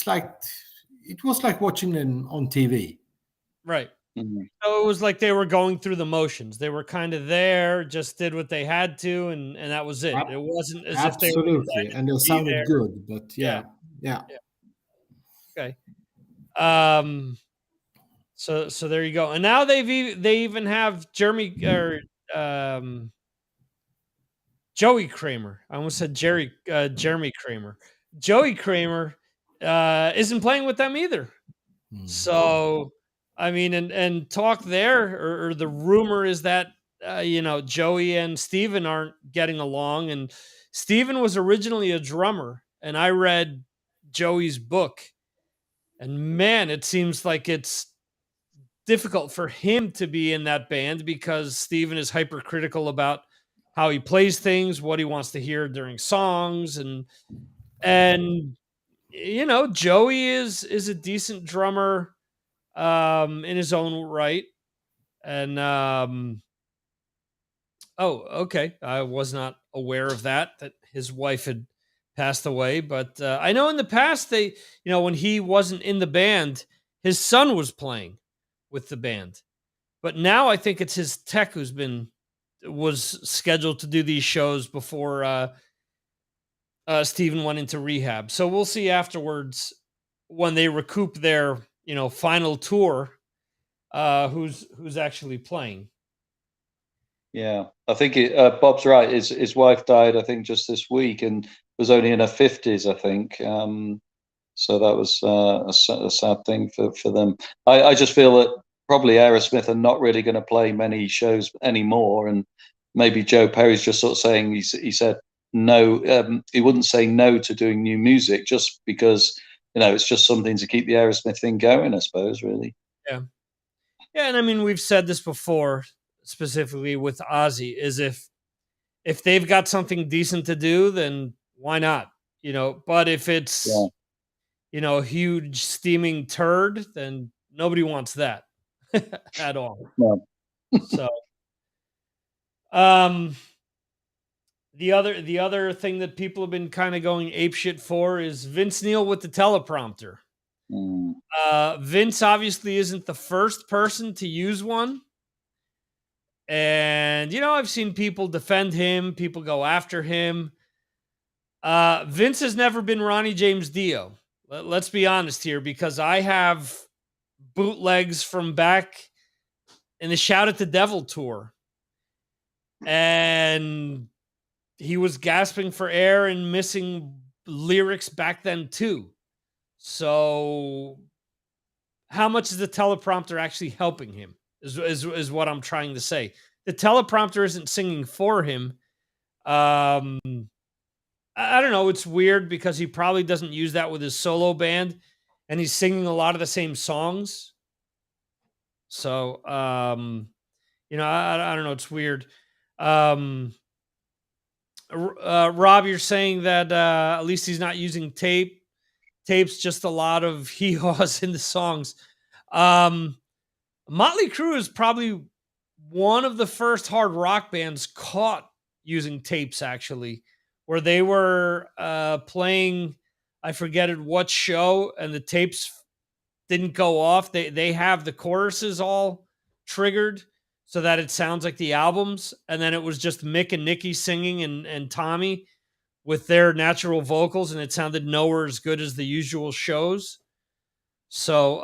was like watching them on TV. Right. Mm-hmm. So it was like they were going through the motions. They were kind of there, just did what they had to, and that was it. It wasn't as if they were absolutely, and they sounded good, but yeah. Okay. So there you go. And now they even have Joey Kramer. I almost said Jeremy Kramer. Joey Kramer isn't playing with them either. So I mean, and talk there, or the rumor is that Joey and Steven aren't getting along, and Steven was originally a drummer, and I read Joey's book, and man, it seems like it's difficult for him to be in that band because Steven is hypercritical about how he plays things, what he wants to hear during songs, and Joey is a decent drummer in his own right. And oh, okay. I was not aware of that his wife had passed away, but I know in the past when he wasn't in the band, his son was playing with the band. But now I think it's his tech was scheduled to do these shows before Steven went into rehab. So we'll see afterwards when they recoup their, final tour, who's actually playing. Yeah, I think Bob's right. His wife died, I think, just this week, and was only in her 50s, I think. So that was a sad thing for them. I just feel that probably Aerosmith are not really going to play many shows anymore, and maybe Joe Perry's just sort of saying he said no. He wouldn't say no to doing new music just because it's just something to keep the Aerosmith thing going, I suppose. Really. Yeah. Yeah, and I mean we've said this before, specifically with Ozzy, is if they've got something decent to do, then why not? But if it's a huge steaming turd, then nobody wants that at all. No. So the other thing that people have been kind of going apeshit for is Vince Neil with the teleprompter. Vince obviously isn't the first person to use one. And, I've seen people defend him, people go after him. Vince has never been Ronnie James Dio. Let's be honest here, because I have bootlegs from back in the Shout at the Devil tour. And he was gasping for air and missing lyrics back then too. So how much is the teleprompter actually helping him is what I'm trying to say. The teleprompter isn't singing for him. I don't know. It's weird because he probably doesn't use that with his solo band, and he's singing a lot of the same songs. So, I don't know. It's weird. Rob, you're saying that at least he's not using tape. Tape's just a lot of hee-haws in the songs. Motley Crue is probably one of the first hard rock bands caught using tapes, actually, where they were playing, I forget at what show, and the tapes didn't go off. They have the choruses all triggered so that it sounds like the albums, and then it was just Mick and Nikki singing and Tommy with their natural vocals, and it sounded nowhere as good as the usual shows. So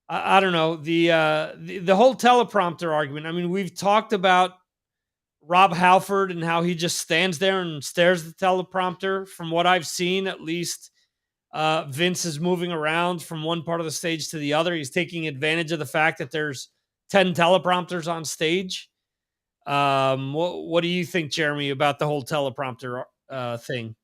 I don't know, the whole teleprompter argument. I mean, we've talked about Rob Halford and how he just stands there and stares at the teleprompter. From what I've seen, at least Vince is moving around from one part of the stage to the other. He's taking advantage of the fact that there's 10 teleprompters on stage. What do you think, Jeremy, about the whole teleprompter thing?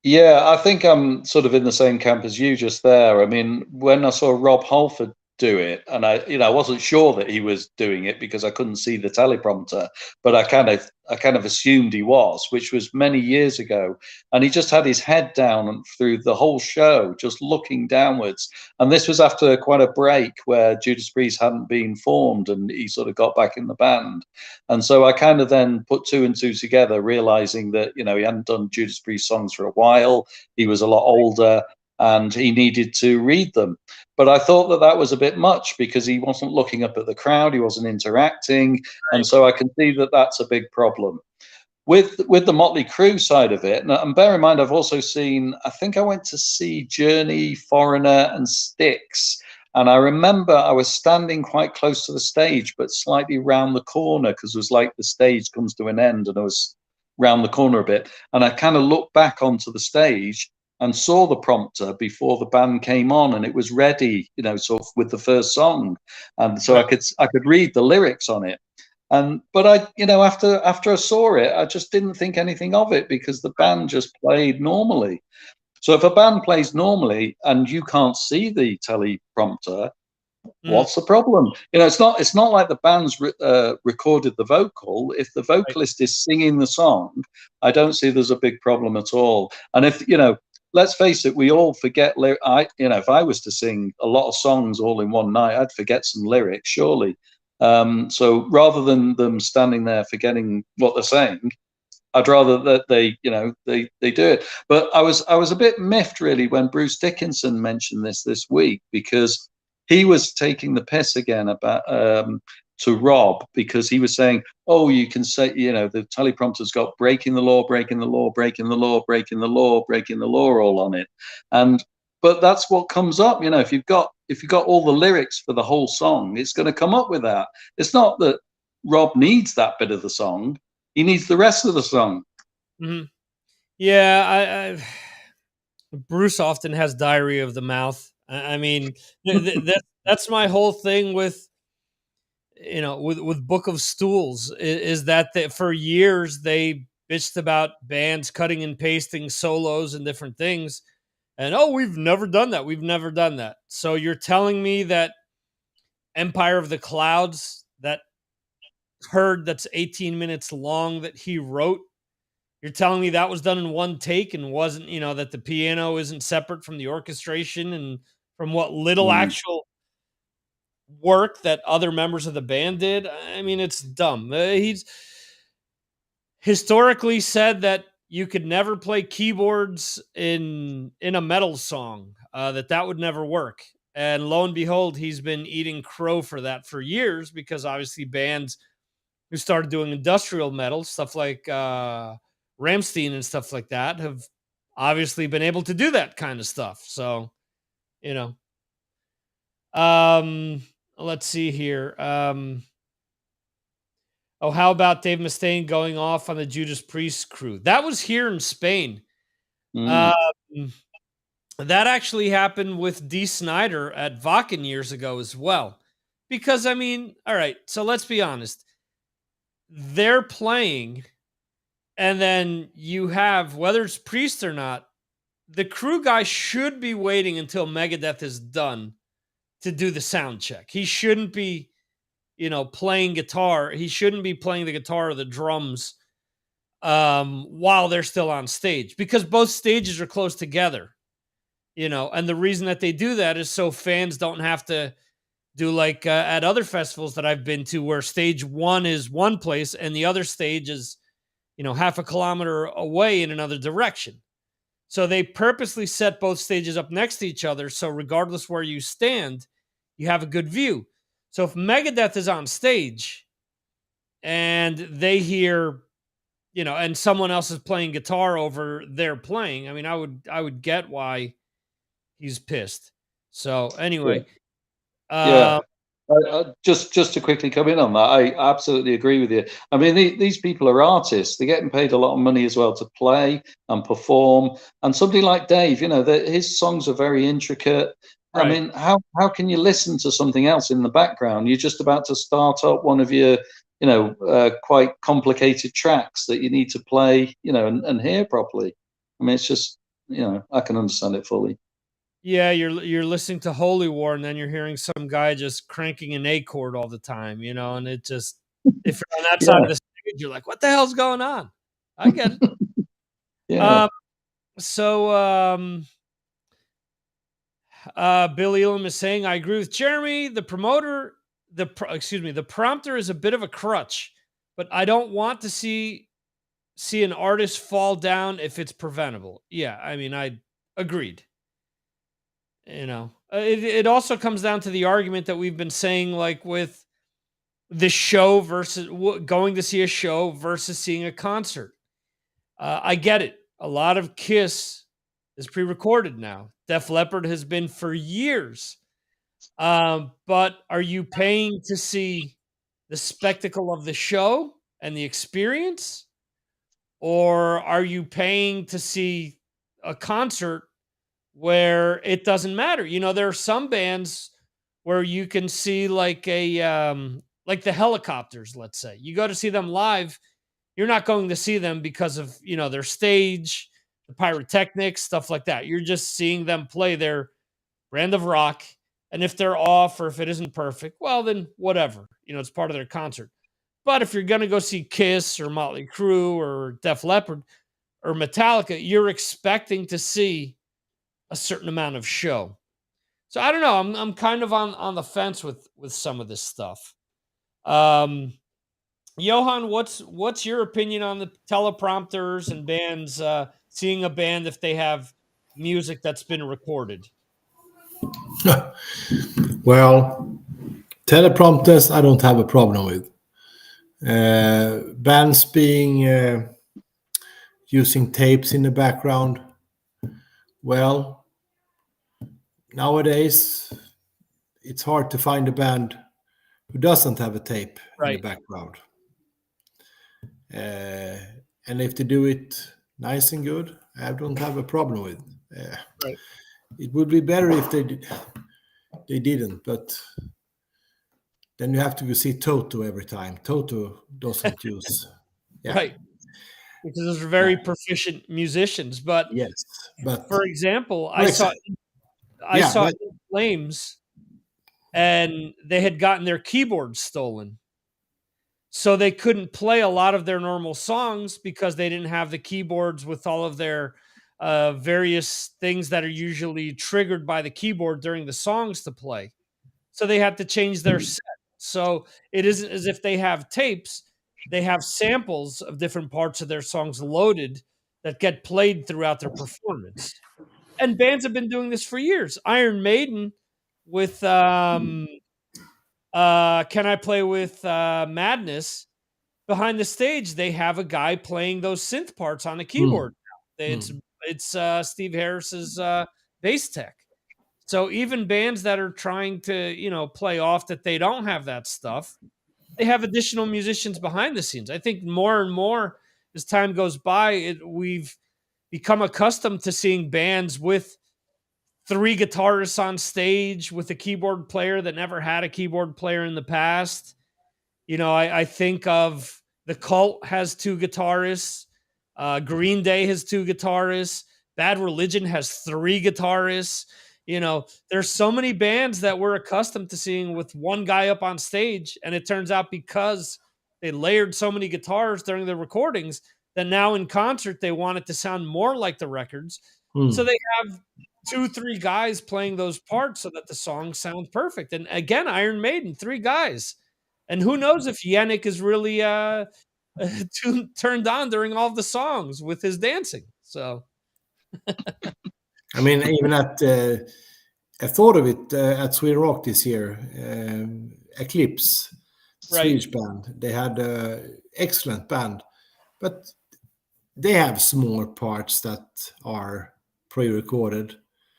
Yeah, I think I'm sort of in the same camp as you just there. I mean, when I saw Rob Halford do it, and I wasn't sure that he was doing it because I couldn't see the teleprompter, but I kind of assumed he was, which was many years ago, and he just had his head down through the whole show, just looking downwards. And this was after quite a break where Judas Priest hadn't been formed, and he sort of got back in the band. And so I kind of then put two and two together, realizing that he hadn't done Judas Priest songs for a while. He was a lot older, and he needed to read them. But I thought that was a bit much because he wasn't looking up at the crowd, he wasn't interacting, right. And so I can see that that's a big problem. With the Motley Crue side of it, and bear in mind, I've also seen, I think I went to see Journey, Foreigner, and Styx. And I remember I was standing quite close to the stage, but slightly round the corner, because it was like the stage comes to an end and I was round the corner a bit. And I kind of looked back onto the stage, and saw the prompter before the band came on, and it was ready, sort of with the first song, and so Right. I could read the lyrics on it. But after I saw it, I just didn't think anything of it because the band just played normally. So if a band plays normally and you can't see the teleprompter, Mhm. what's the problem? It's not like the band's recorded the vocal. If the Right. vocalist is singing the song, I don't see there's a big problem at all. And if let's face it, we all forget. If I was to sing a lot of songs all in one night, I'd forget some lyrics, surely. So rather than them standing there forgetting what they're saying, I'd rather that they do it. But I was a bit miffed really when Bruce Dickinson mentioned this week, because he was taking the piss again about to Rob, because he was saying, oh, you can say, the teleprompter's got breaking the law, breaking the law, breaking the law, breaking the law, breaking the law all on it. But that's what comes up, if you've got all the lyrics for the whole song, it's going to come up with that. It's not that Rob needs that bit of the song. He needs the rest of the song. Mm-hmm. Yeah, Bruce often has diarrhea of the mouth. I mean, that's my whole thing with with Book of Stools is that for years they bitched about bands cutting and pasting solos and different things, and we've never done that. We've never done that. So you're telling me that Empire of the Clouds, that herd that's 18 minutes long that he wrote, you're telling me that was done in one take and wasn't, that the piano isn't separate from the orchestration and from what little Mm. actual work that other members of the band did? I mean, it's dumb. He's historically said that you could never play keyboards in a metal song, that would never work. And lo and behold, he's been eating crow for that for years, because obviously bands who started doing industrial metal, stuff like Ramstein and stuff like that, have obviously been able to do that kind of stuff. So, you know, um, let's see here. How about Dave Mustaine going off on the Judas Priest crew? That was here in Spain. Mm. Um, that actually happened with Dee Snider at Wacken years ago as well. Because, I mean, all right, so let's be honest. They're playing, and then you have, whether it's Priest or not, the crew guy should be waiting until Megadeth is done to do the sound check. He shouldn't be, playing guitar. He shouldn't be playing the guitar or the drums while they're still on stage, because both stages are close together, and the reason that they do that is so fans don't have to do like at other festivals that I've been to, where stage one is one place and the other stage is, half a kilometer away in another direction. So they purposely set both stages up next to each other. So regardless where you stand, you have a good view. So if Megadeth is on stage and they hear, and someone else is playing guitar over their playing, I mean, I would get why he's pissed. So Yeah. anyway, Yeah. Just to quickly come in on that, I absolutely agree with you. I mean, these people are artists. They're getting paid a lot of money as well to play and perform. And somebody like Dave, his songs are very intricate. I right. mean, how can you listen to something else in the background? You're just about to start up one of your, quite complicated tracks that you need to play, and hear properly. I mean, it's just, I can understand it fully. Yeah, you're listening to Holy War, and then you're hearing some guy just cranking an A chord all the time, and it just, if you're on that side Yeah. of the stage, you're like, what the hell's going on? I get it. Yeah. So Billy Elam is saying, I agree with Jeremy. The promoter, the prompter is a bit of a crutch, but I don't want to see an artist fall down if it's preventable. Yeah, I mean, I agreed. It also comes down to the argument that we've been saying, like with the show versus going to see a show versus seeing a concert. I get it. A lot of Kiss is pre-recorded now. Def Leppard has been for years. But are you paying to see the spectacle of the show and the experience? Or are you paying to see a concert where it doesn't matter. There are some bands where you can see like like the Helicopters, let's say. You go to see them live, you're not going to see them because of, their stage, the pyrotechnics, stuff like that. You're just seeing them play their brand of rock. And if they're off or if it isn't perfect, well, then whatever. It's part of their concert. But if you're going to go see Kiss or Motley Crue or Def Leppard or Metallica, you're expecting to see a certain amount of show. So I don't know. I'm kind of on the fence with some of this stuff. Johan, what's your opinion on the teleprompters and bands seeing a band if they have music that's been recorded? Well, teleprompters, I don't have a problem with. Bands being using tapes in the background. Well, nowadays it's hard to find a band who doesn't have a tape in the background. And if they do it nice and good, I don't have a problem with. It would be better if they didn't, but then you have to go see Toto every time. Toto doesn't use. Right. Because those are very proficient musicians. But yes, but for example, I saw In Flames, and they had gotten their keyboards stolen. So they couldn't play a lot of their normal songs because they didn't have the keyboards with all of their various things that are usually triggered by the keyboard during the songs to play. So they had to change their set. So it isn't as if they have tapes. They have samples of different parts of their songs loaded that get played throughout their performance. And bands have been doing this for years. Iron Maiden with Can I Play With Madness? Behind the stage, they have a guy playing those synth parts on the keyboard. It's Steve Harris's bass tech. So even bands that are trying to, play off that they don't have that stuff, they have additional musicians behind the scenes. I think more and more as time goes by, we've become accustomed to seeing bands with 3 guitarists on stage with a keyboard player that never had a keyboard player in the past. I think of The Cult has 2 guitarists. Green Day has 2 guitarists. Bad Religion has 3 guitarists. There's so many bands that we're accustomed to seeing with one guy up on stage. And it turns out because they layered so many guitars during the recordings that now in concert, they want it to sound more like the records. So they have 2-3 guys playing those parts so that the song sounds perfect. And again, Iron Maiden, 3 guys. And who knows if Yannick is really turned on during all of the songs with his dancing. So, I mean, even I thought of it at Sweden Rock this year. Eclipse, Swedish band. They had an excellent band, but they have small parts that are pre-recorded.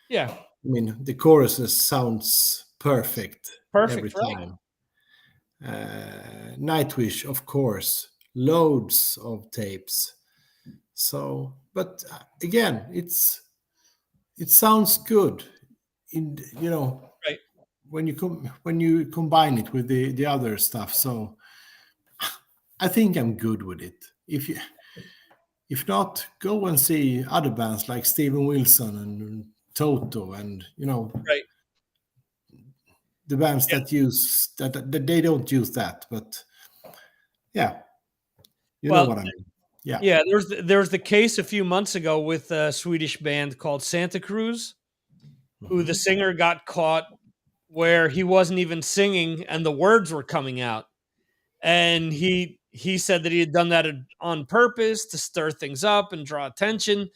Yeah. I mean, the choruses sounds perfect every time. Nightwish, of course, loads of tapes. So, but again, it sounds good when you combine it with the other stuff. So I think I'm good with it. If not, go and see other bands like Steven Wilson and Toto and the bands that use that they don't use that, but know what I mean. Yeah. There's the case a few months ago with a Swedish band called Santa Cruz, who the singer got caught where he wasn't even singing and the words were coming out, and he said that he had done that on purpose to stir things up and draw attention.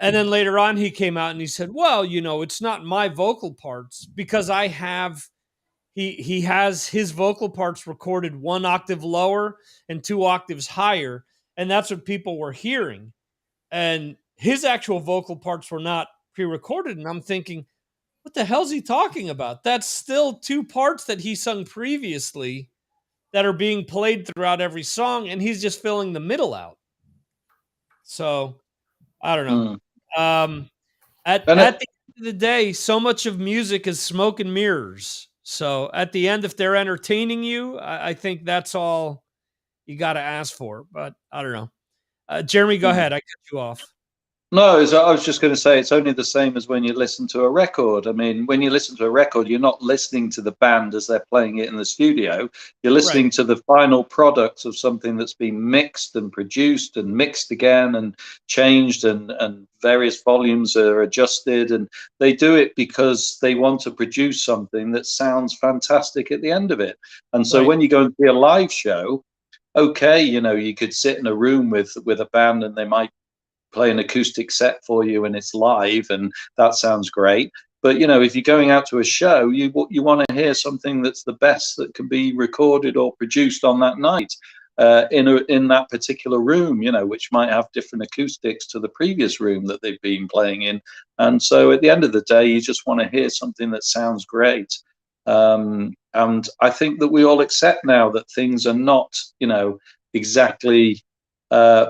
And then later on, he came out and he said, well, it's not my vocal parts because I have. He has his vocal parts recorded 1 octave lower and 2 octaves higher, and that's what people were hearing. And his actual vocal parts were not pre-recorded, and I'm thinking, what the hell's he talking about? That's still 2 parts that he sung previously that are being played throughout every song, and he's just filling the middle out. So, I don't know. At of the day, so much of music is smoke and mirrors. So at the end, if they're entertaining you, I think that's all you got to ask for. But I don't know. Jeremy, go ahead. I cut you off. No, I was just going to say it's only the same as when you listen to a record. I mean, when you listen to a record, you're not listening to the band as they're playing it in the studio. You're listening Right. to the final product of something that's been mixed and produced and mixed again and changed, and various volumes are adjusted. And they do it because they want to produce something that sounds fantastic at the end of it. And so Right. when you go and see a live show, okay, you could sit in a room with a band and they might play an acoustic set for you and it's live and that sounds great. But if you're going out to a show, you want to hear something that's the best that can be recorded or produced on that night, in that particular room, which might have different acoustics to the previous room that they've been playing in. And so at the end of the day, you just want to hear something that sounds great. And I think that we all accept now that things are not exactly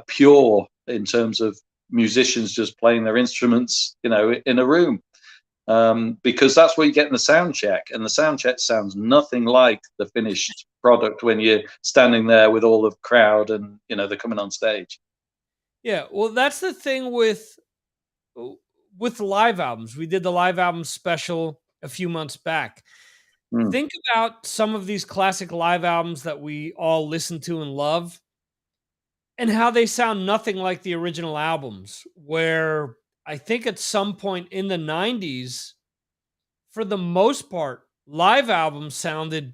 pure in terms of musicians just playing their instruments, in a room, because that's what you get in the sound check, and the sound check sounds nothing like the finished product when you're standing there with all the crowd and they're coming on stage. Yeah. Well, that's the thing with live albums. We did the live album special a few months back. Mm, Think about some of these classic live albums that we all listen to and love, and how they sound nothing like the original albums, where I think at some point in the 90s, for the most part, live albums sounded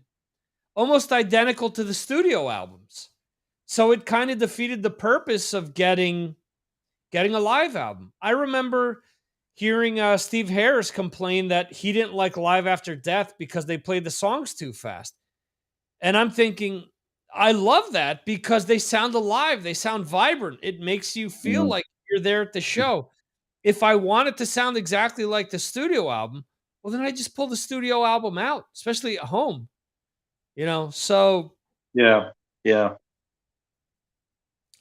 almost identical to the studio albums. So it kind of defeated the purpose of getting a live album. I remember hearing Steve Harris complain that he didn't like Live After Death because they played the songs too fast. And I'm thinking, I love that because they sound alive, they sound vibrant. It makes you feel mm, like you're there at the show. If I want it to sound exactly like the studio album, well, then I just pull the studio album out, especially at home, So yeah, yeah.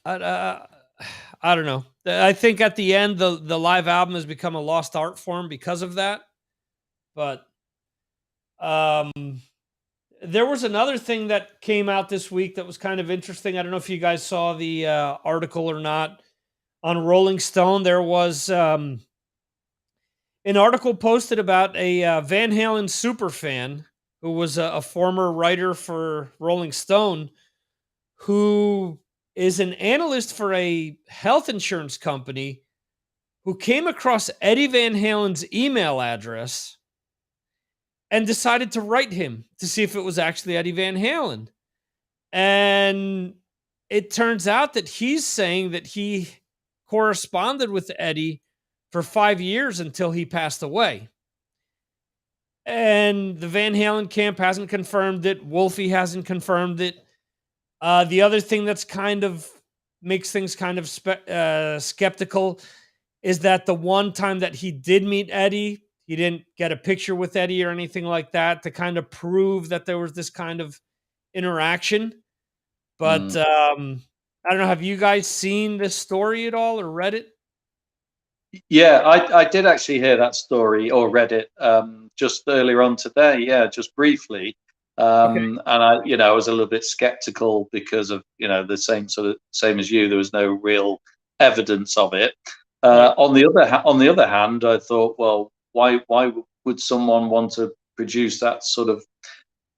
I, I don't know. I think at the end, the live album has become a lost art form because of that. But um, there was another thing that came out this week that was kind of interesting. I don't know if you guys saw the article or not. On Rolling Stone, there was an article posted about a Van Halen super fan who was a former writer for Rolling Stone, who is an analyst for a health insurance company, who came across Eddie Van Halen's email address and decided to write him to see if it was actually Eddie Van Halen. And it turns out that he's saying that he corresponded with Eddie for 5 years until he passed away. And the Van Halen camp hasn't confirmed it. Wolfie hasn't confirmed it. The other thing that's kind of makes things kind of skeptical is that the one time that he did meet Eddie, he didn't get a picture with Eddie or anything like that to kind of prove that there was this kind of interaction. But Mm. I don't know. Have you guys seen this story at all or read it? Yeah, I did actually hear that story or read it, just earlier on today. Yeah, just briefly. Okay. And I was a little bit skeptical because of, the same as you. There was no real evidence of it. Right. On the other hand, I thought, well, why would someone want to produce that sort of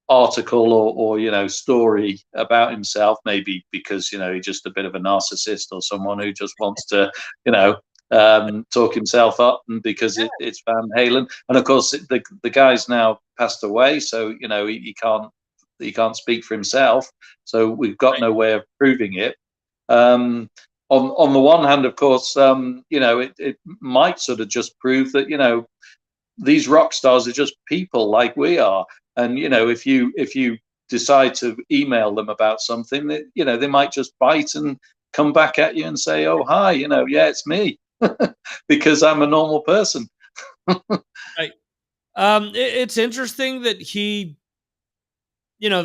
article or story about himself? Maybe because he's just a bit of a narcissist or someone who just wants to you know talk himself up, and because it's Van Halen. And of course the guy's now passed away, so he can't speak for himself, so we've got Right. no way of proving it. On the one hand, of course, it might sort of just prove that these rock stars are just people like we are. And if you decide to email them about something, that they might just bite and come back at you and say, oh hi, yeah, it's me, because I'm a normal person. Right. It's interesting that the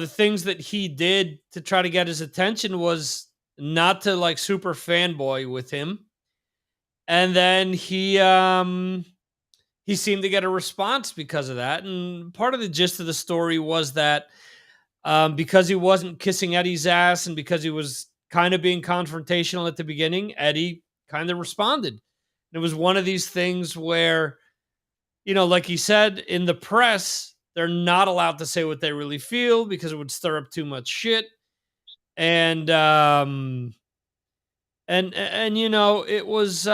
things that he did to try to get his attention was not to like super fanboy with him. And then he he seemed to get a response because of that. And part of the gist of the story was that because he wasn't kissing Eddie's ass and because he was kind of being confrontational at the beginning, Eddie kind of responded. It was one of these things where, like he said, in the press, they're not allowed to say what they really feel because it would stir up too much shit. And it was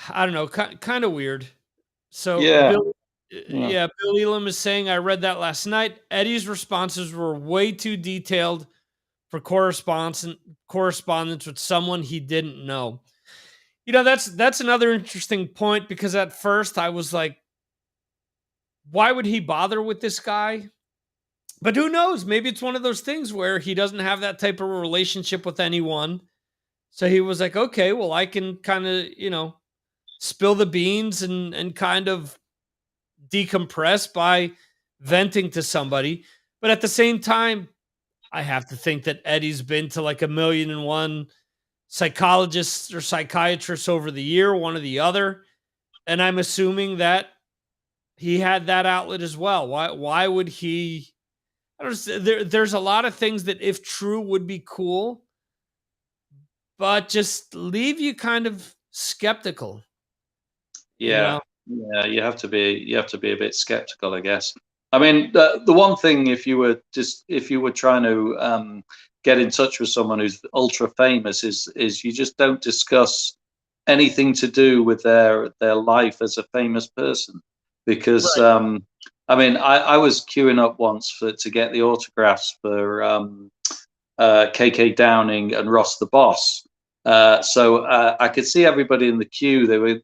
I don't know, kind of weird. So Yeah. Bill Elam is saying, I read that last night. Eddie's responses were way too detailed for correspondence with someone he didn't know. That's another interesting point, because at first I was like, why would he bother with this guy? But who knows? Maybe it's one of those things where he doesn't have that type of relationship with anyone. So he was like, okay, well, I can kind of, spill the beans and kind of decompress by venting to somebody. But at the same time, I have to think that Eddie's been to like 1,000,001 psychologists or psychiatrists over the year, one or the other. And I'm assuming that he had that outlet as well. Why would he? I don't know. There's a lot of things that, if true, would be cool, but just leave you kind of skeptical. Yeah, you have to be a bit skeptical, I guess. I mean, the one thing, if you were trying to get in touch with someone who's ultra famous, is you just don't discuss anything to do with their life as a famous person, because Right. I mean, I was queuing up once to get the autographs for KK Downing and Ross the Boss. So I could see everybody in the queue. They were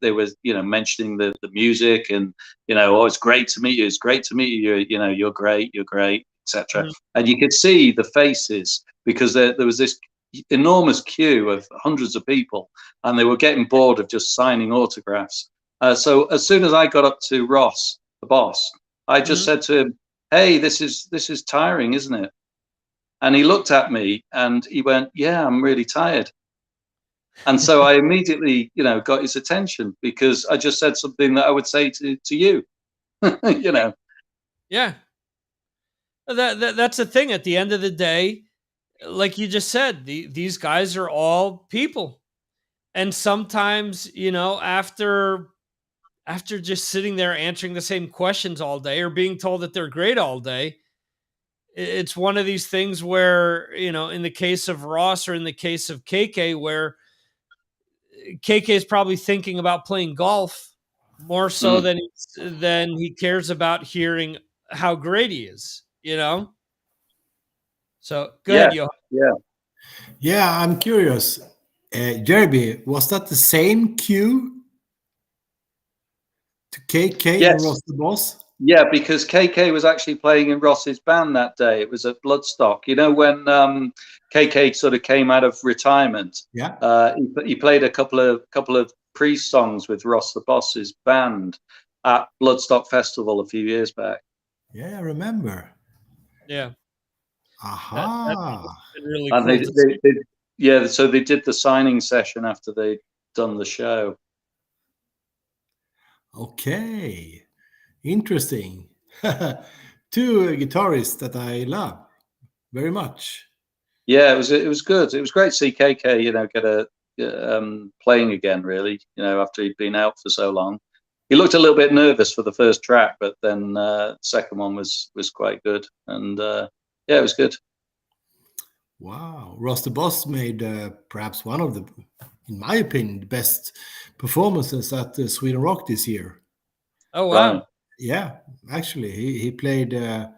mentioning the music, and oh, it's great to meet you. It's great to meet you. You're great. You're great, etc. Mhm. And you could see the faces, because there was this enormous queue of hundreds of people, and they were getting bored of just signing autographs. So as soon as I got up to Ross the Boss, I just Mhm. said to him, "Hey, this is tiring, isn't it?" And he looked at me and he went, "Yeah, I'm really tired." And so I immediately, got his attention, because I just said something that I would say to you, you know. Yeah. That's the thing. At the end of the day, like you just said, these guys are all people. And sometimes, after just sitting there answering the same questions all day, or being told that they're great all day, it's one of these things where, in the case of Ross or in the case of KK, where KK is probably thinking about playing golf more so Mm. than he cares about hearing how great he is. So go Yeah, ahead, Johan. yeah. Yeah, I'm curious. Jerby, was that the same cue to KK and Yes. Ross the Boss? Yeah, because KK was actually playing in Ross's band that day. It was at Bloodstock. When KK sort of came out of retirement, Yeah. he played a couple of Priest songs with Ross the Boss's band at Bloodstock Festival a few years back. Yeah, I remember. Yeah, that Aha. must have been really And cool to see. yeah, so they did the signing session after they'd done the show. Okay. Interesting. Two guitarists that I love very much. Yeah, it was good. It was great to see KK, get a playing again. Really, after he'd been out for so long, he looked a little bit nervous for the first track, but then second one was quite good, and yeah, it was good. Wow. Ross the Boss made perhaps one of the, in my opinion, the best performances at Sweden Rock this year. Oh Right. wow. Yeah, actually, he played a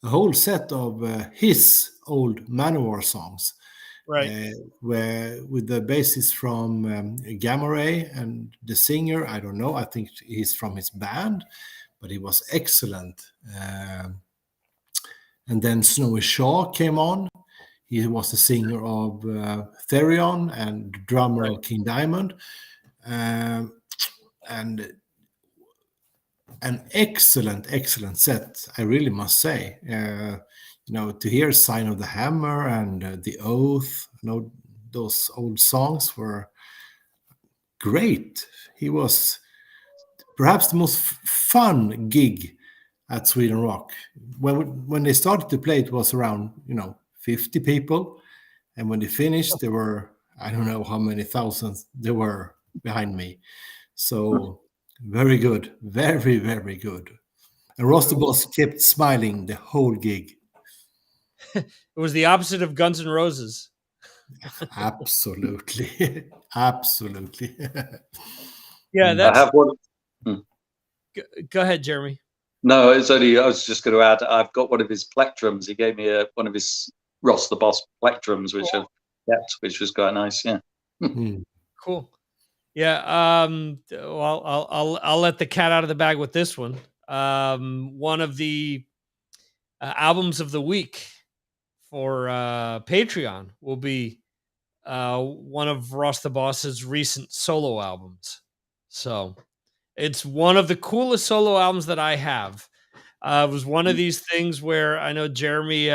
whole set of his old Manowar songs, Right. where with the bassist from Gamma Ray, and the singer, I don't know, I think he's from his band, but he was excellent. And then Snowy Shaw came on. He was the singer of Therion and drummer Right. of King Diamond. And an excellent set, I really must say. To hear Sign of the Hammer and The Oath, those old songs were great. He was perhaps the most fun gig at Sweden Rock. When they started to play, it was around 50 people, and when they finished, there were, I don't know how many thousands there were behind me. So very good, very very good. And Roster Boss kept smiling the whole gig. It was the opposite of Guns N' Roses. Absolutely, absolutely. Yeah, I that's. have one. Go ahead, Jeremy. No, it's only I was just going to add. I've got one of his plectrums. He gave me one of his Ross the Boss plectrums, which I've kept, which was quite nice. Yeah. Cool. Yeah. Well, I'll let the cat out of the bag with this one. One of the albums of the week for Patreon will be one of Ross the Boss's recent solo albums. So it's one of the coolest solo albums that I have. It was one of these things where I know Jeremy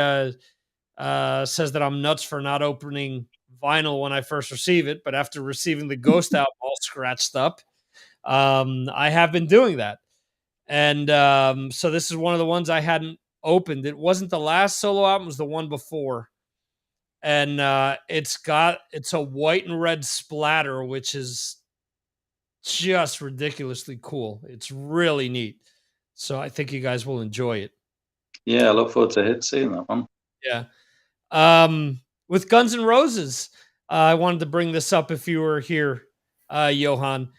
says that I'm nuts for not opening vinyl when I first receive it, but after receiving the Ghost album all scratched up, I have been doing that. And so this is one of the ones I hadn't opened. It wasn't the last solo album, it was the one before. And it's a white and red splatter, which is just ridiculously cool. It's really neat. So I think you guys will enjoy it. Yeah, I look forward to seeing that one. Yeah. With Guns N' Roses, I wanted to bring this up if you were here, Johan.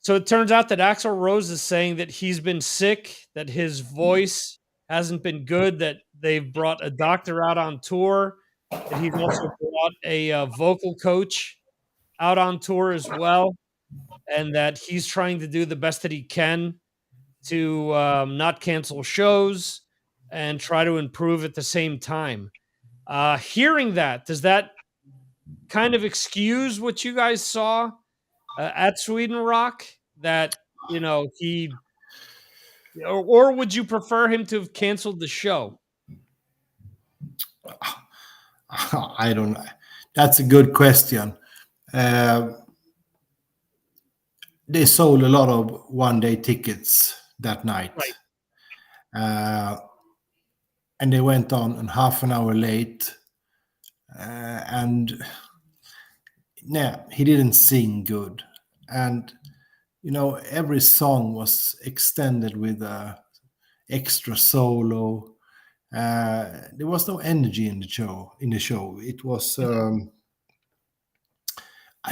So it turns out that Axl Rose is saying that he's been sick, that his voice hasn't been good, that they've brought a doctor out on tour, that he's also brought a vocal coach out on tour as well, and that he's trying to do the best that he can to not cancel shows and try to improve at the same time. Hearing that, does that kind of excuse what you guys saw at Sweden Rock? That he, or would you prefer him to have canceled the show? I don't know. That's a good question. They sold a lot of one-day tickets that night. Right. And they went on half an hour late. And he didn't sing good. And, every song was extended with a extra solo. There was no energy in the show. It was, I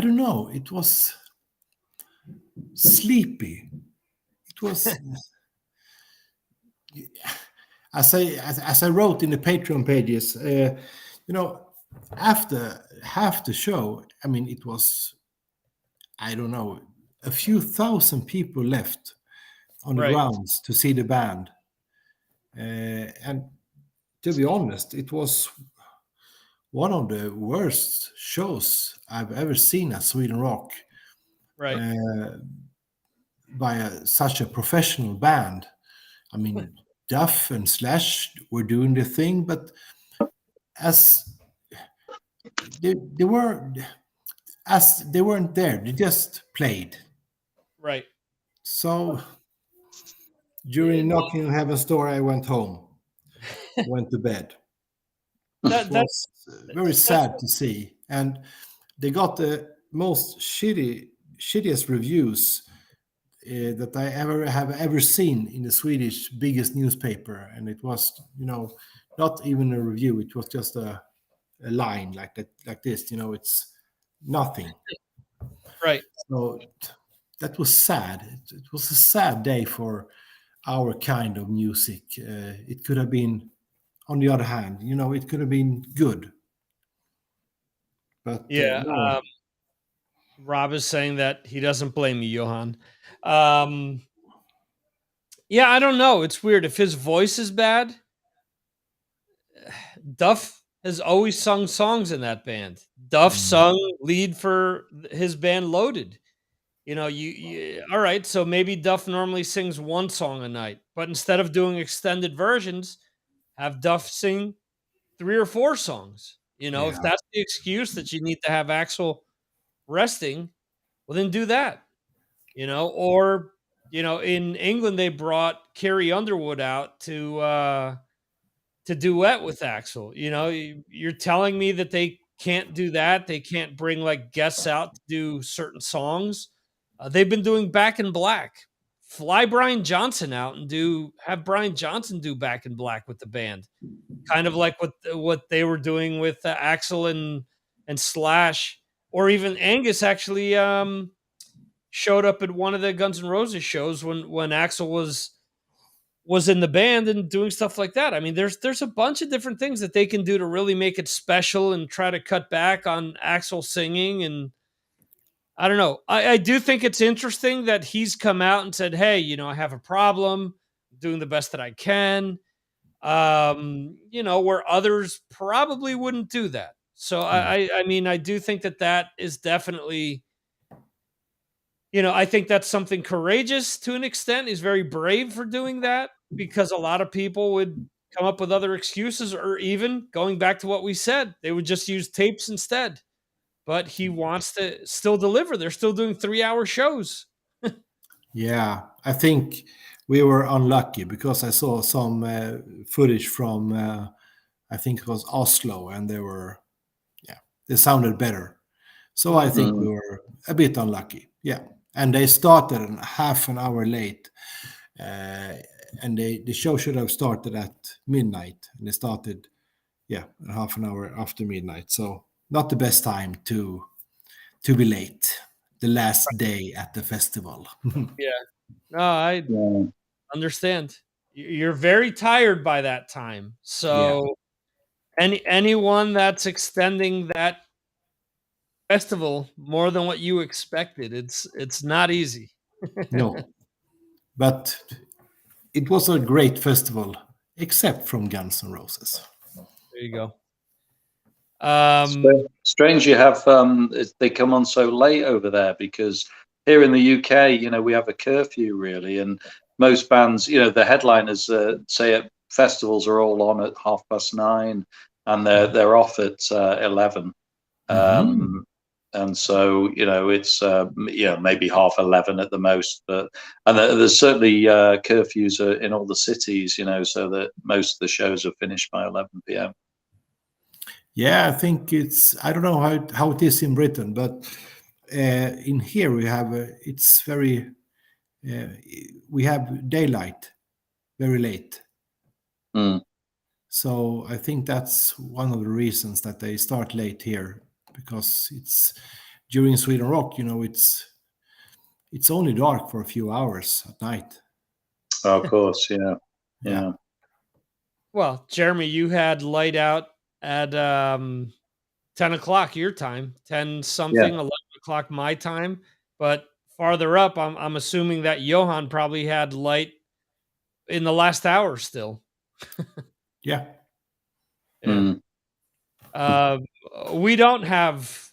don't know, it was sleepy. It was, as I wrote in the Patreon pages, after half the show, I mean, it was, I don't know, a few thousand people left on the Right. grounds to see the band. And to be honest, it was one of the worst shows I've ever seen at Sweden Rock. Right. By such a professional band. I mean, Duff and Slash were doing the thing, but as they weren't there, they just played. Right. So during knocking on heaven's door, I went home, went to bed. It was very sad to see, and they got the most shittiest reviews that I have ever seen in the Swedish biggest newspaper, and it was not even a review; it was just a line like that, like this. It's nothing. Right. So that was sad. It was a sad day for our kind of music. It could have been, on the other hand, it could have been good. But yeah. No. Rob is saying that he doesn't blame you, Johan. Yeah, I don't know. It's weird. If his voice is bad, Duff has always sung songs in that band. Duff sung lead for his band Loaded. You all right, so maybe Duff normally sings one song a night, but instead of doing extended versions, have Duff sing 3 or 4 songs. If that's the excuse that you need to have Axl resting, Well, then do that, or, in England, they brought Carrie Underwood out to duet with Axel. You're telling me that they can't do that. They can't bring like guests out to do certain songs. They've been doing Back in Black. Fly Brian Johnson out and have Brian Johnson do Back in Black with the band, kind of like what they were doing with Axel and Slash, or even Angus actually showed up at one of the Guns N' Roses shows when Axel was in the band and doing stuff like that. I mean, there's a bunch of different things that they can do to really make it special and try to cut back on Axel singing. And I don't know. I do think it's interesting that he's come out and said, "Hey, I have a problem. I'm doing the best that I can." Where others probably wouldn't do that. So I mean, I do think that is definitely, I think that's something courageous to an extent. He's very brave for doing that, because a lot of people would come up with other excuses, or even going back to what we said, they would just use tapes instead. But he wants to still deliver. They're still doing 3-hour shows. Yeah, I think we were unlucky because I saw some footage from I think it was Oslo, and they sounded better. So I think we were a bit unlucky. Yeah, and they started half an hour late, and the show should have started at midnight, and they started half an hour after midnight. So not the best time to be late. The last day at the festival. Yeah. No, I Yeah. understand. You're very tired by that time. So anyone that's extending that festival more than what you expected, it's not easy. No, but it was a great festival, except from Guns N' Roses. There you go. Strange you have they come on so late over there, because here in the UK, we have a curfew really, and most bands, the headliners say at festivals are all on at 9:30, and they're off at 11. And so it's maybe 11:30 at the most, and there's certainly curfews in all the cities, so that most of the shows are finished by 11 p.m. Yeah, I think I don't know how it is in Britain, but in here we have it's very we have daylight very late. So I think that's one of the reasons that they start late here, because it's during Sweden Rock, it's only dark for a few hours at night. Oh, of course, yeah. Well, Jeremy, you had light out at 10 o'clock your time, 10 something, 11 o'clock my time. But farther up, I'm assuming that Johan probably had light in the last hour still. Yeah. We don't have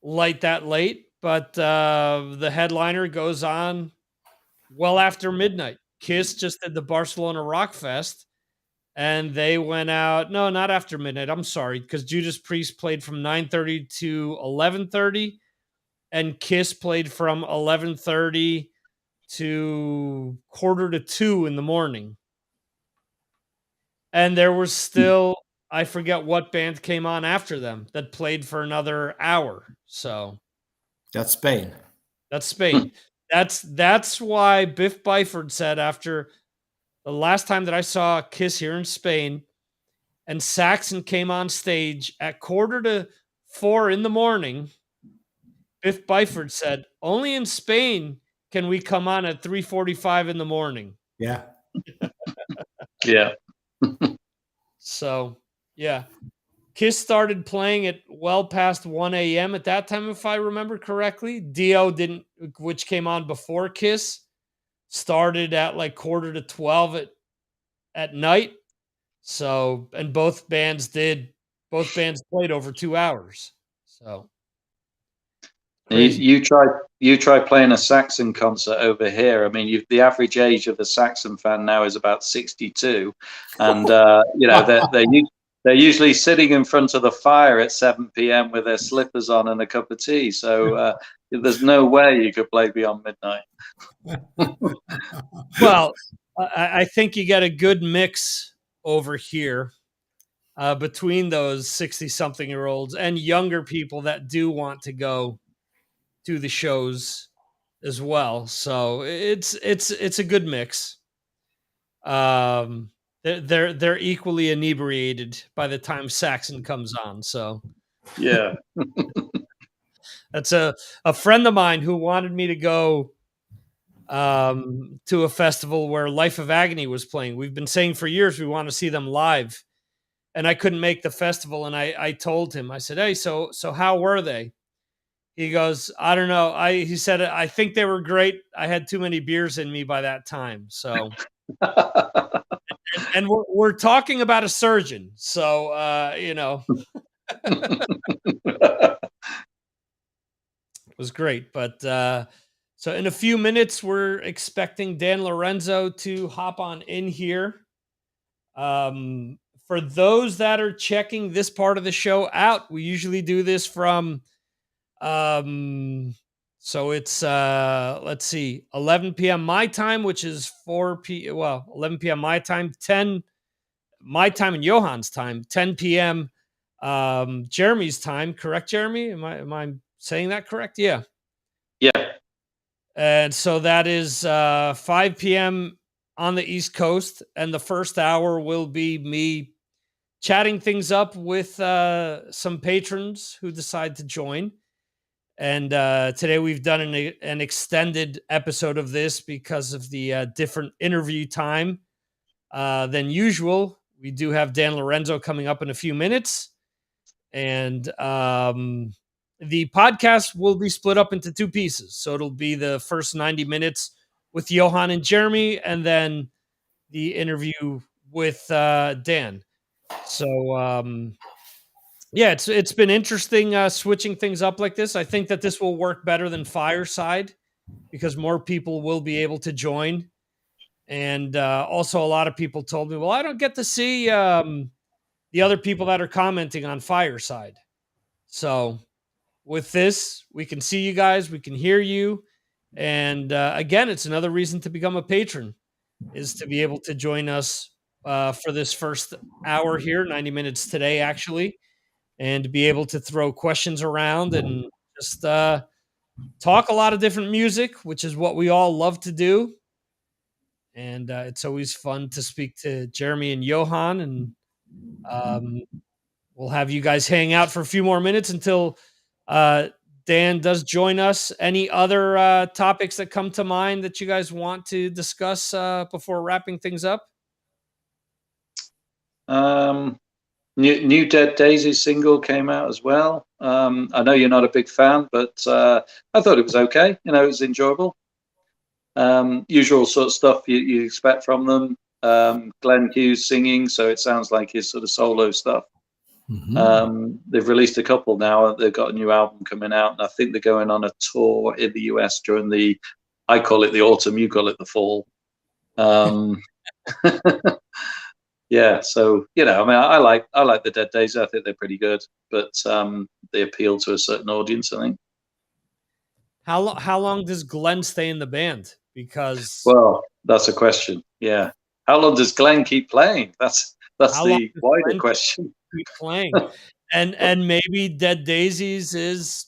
light that late, but the headliner goes on well after midnight. Kiss just did the Barcelona Rock Fest, and they went out. No, not after midnight. I'm sorry, because Judas Priest played from 9:30 to 11:30, and Kiss played from 11:30 to 1:45 in the morning. And there was still, I forget what band came on after them that played for another hour. So that's Spain. That's Spain. That's why Biff Byford said, after the last time that I saw Kiss here in Spain, and Saxon came on stage at 3:45 in the morning, Biff Byford said, only in Spain can we come on at 3:45 in the morning. Yeah. Yeah. So, yeah. Kiss started playing at well past 1 a.m. at that time, if I remember correctly. Dio didn't, which came on before Kiss, started at like 11:45 at night. So, and both bands played over 2 hours. So you try playing a Saxon concert over here. I mean, the average age of a Saxon fan now is about 62, and they're usually sitting in front of the fire at 7 p.m. with their slippers on and a cup of tea. So There's no way you could play Beyond Midnight. Well, I think you get a good mix over here between those 60-something-year-olds and younger people that do want to go to the shows as well. So it's a good mix. They're equally inebriated by the time Saxon comes on. So Yeah. that's a friend of mine who wanted me to go to a festival where Life of Agony was playing. We've been saying for years we want to see them live, and I couldn't make the festival. And I told him, I said, "Hey, so how were they?" He goes, "I don't know." He said, "I think they were great. I had too many beers in me by that time." So, and we're talking about a surgeon, so it was great. But so in a few minutes, we're expecting Dan Lorenzo to hop on in here. For those that are checking this part of the show out, we usually do this from so it's let's see, 11 p.m. my time, which is 11 p.m. my time, 10 my time and Johan's time, 10 p.m. Jeremy's time, correct, Jeremy? Am I saying that correct? Yeah. Yeah. And so that is 5 p.m. on the East Coast, and the first hour will be me chatting things up with some patrons who decide to join. And today we've done an extended episode of this because of the different interview time than usual. We do have Dan Lorenzo coming up in a few minutes. And the podcast will be split up into two pieces. So it'll be the first 90 minutes with Johan and Jeremy, and then the interview with Dan. So yeah, it's been interesting switching things up like this. I think that this will work better than Fireside because more people will be able to join. And also, a lot of people told me, well, I don't get to see the other people that are commenting on Fireside. So with this, we can see you guys, we can hear you. And again, it's another reason to become a patron is to be able to join us for this first hour here, 90 minutes today, actually, and to be able to throw questions around and just talk a lot of different music, which is what we all love to do. And it's always fun to speak to Jeremy and Johan. And we'll have you guys hang out for a few more minutes until Dan does join us. Any other topics that come to mind that you guys want to discuss before wrapping things up? New Dead Daisies single came out as well. I know you're not a big fan, but I thought it was okay. It was enjoyable. Usual sort of stuff you expect from them. Glenn Hughes singing, so it sounds like his sort of solo stuff. Mm-hmm. They've released a couple now. They've got a new album coming out, and I think they're going on a tour in the US during I call it the autumn, you call it the fall. Yeah, so I like the Dead Days. I think they're pretty good, but they appeal to a certain audience, I think. How long does Glenn stay in the band? Because that's a question. Yeah, how long does Glenn keep playing? That's the wider question. Keep playing, and maybe Dead Daisies is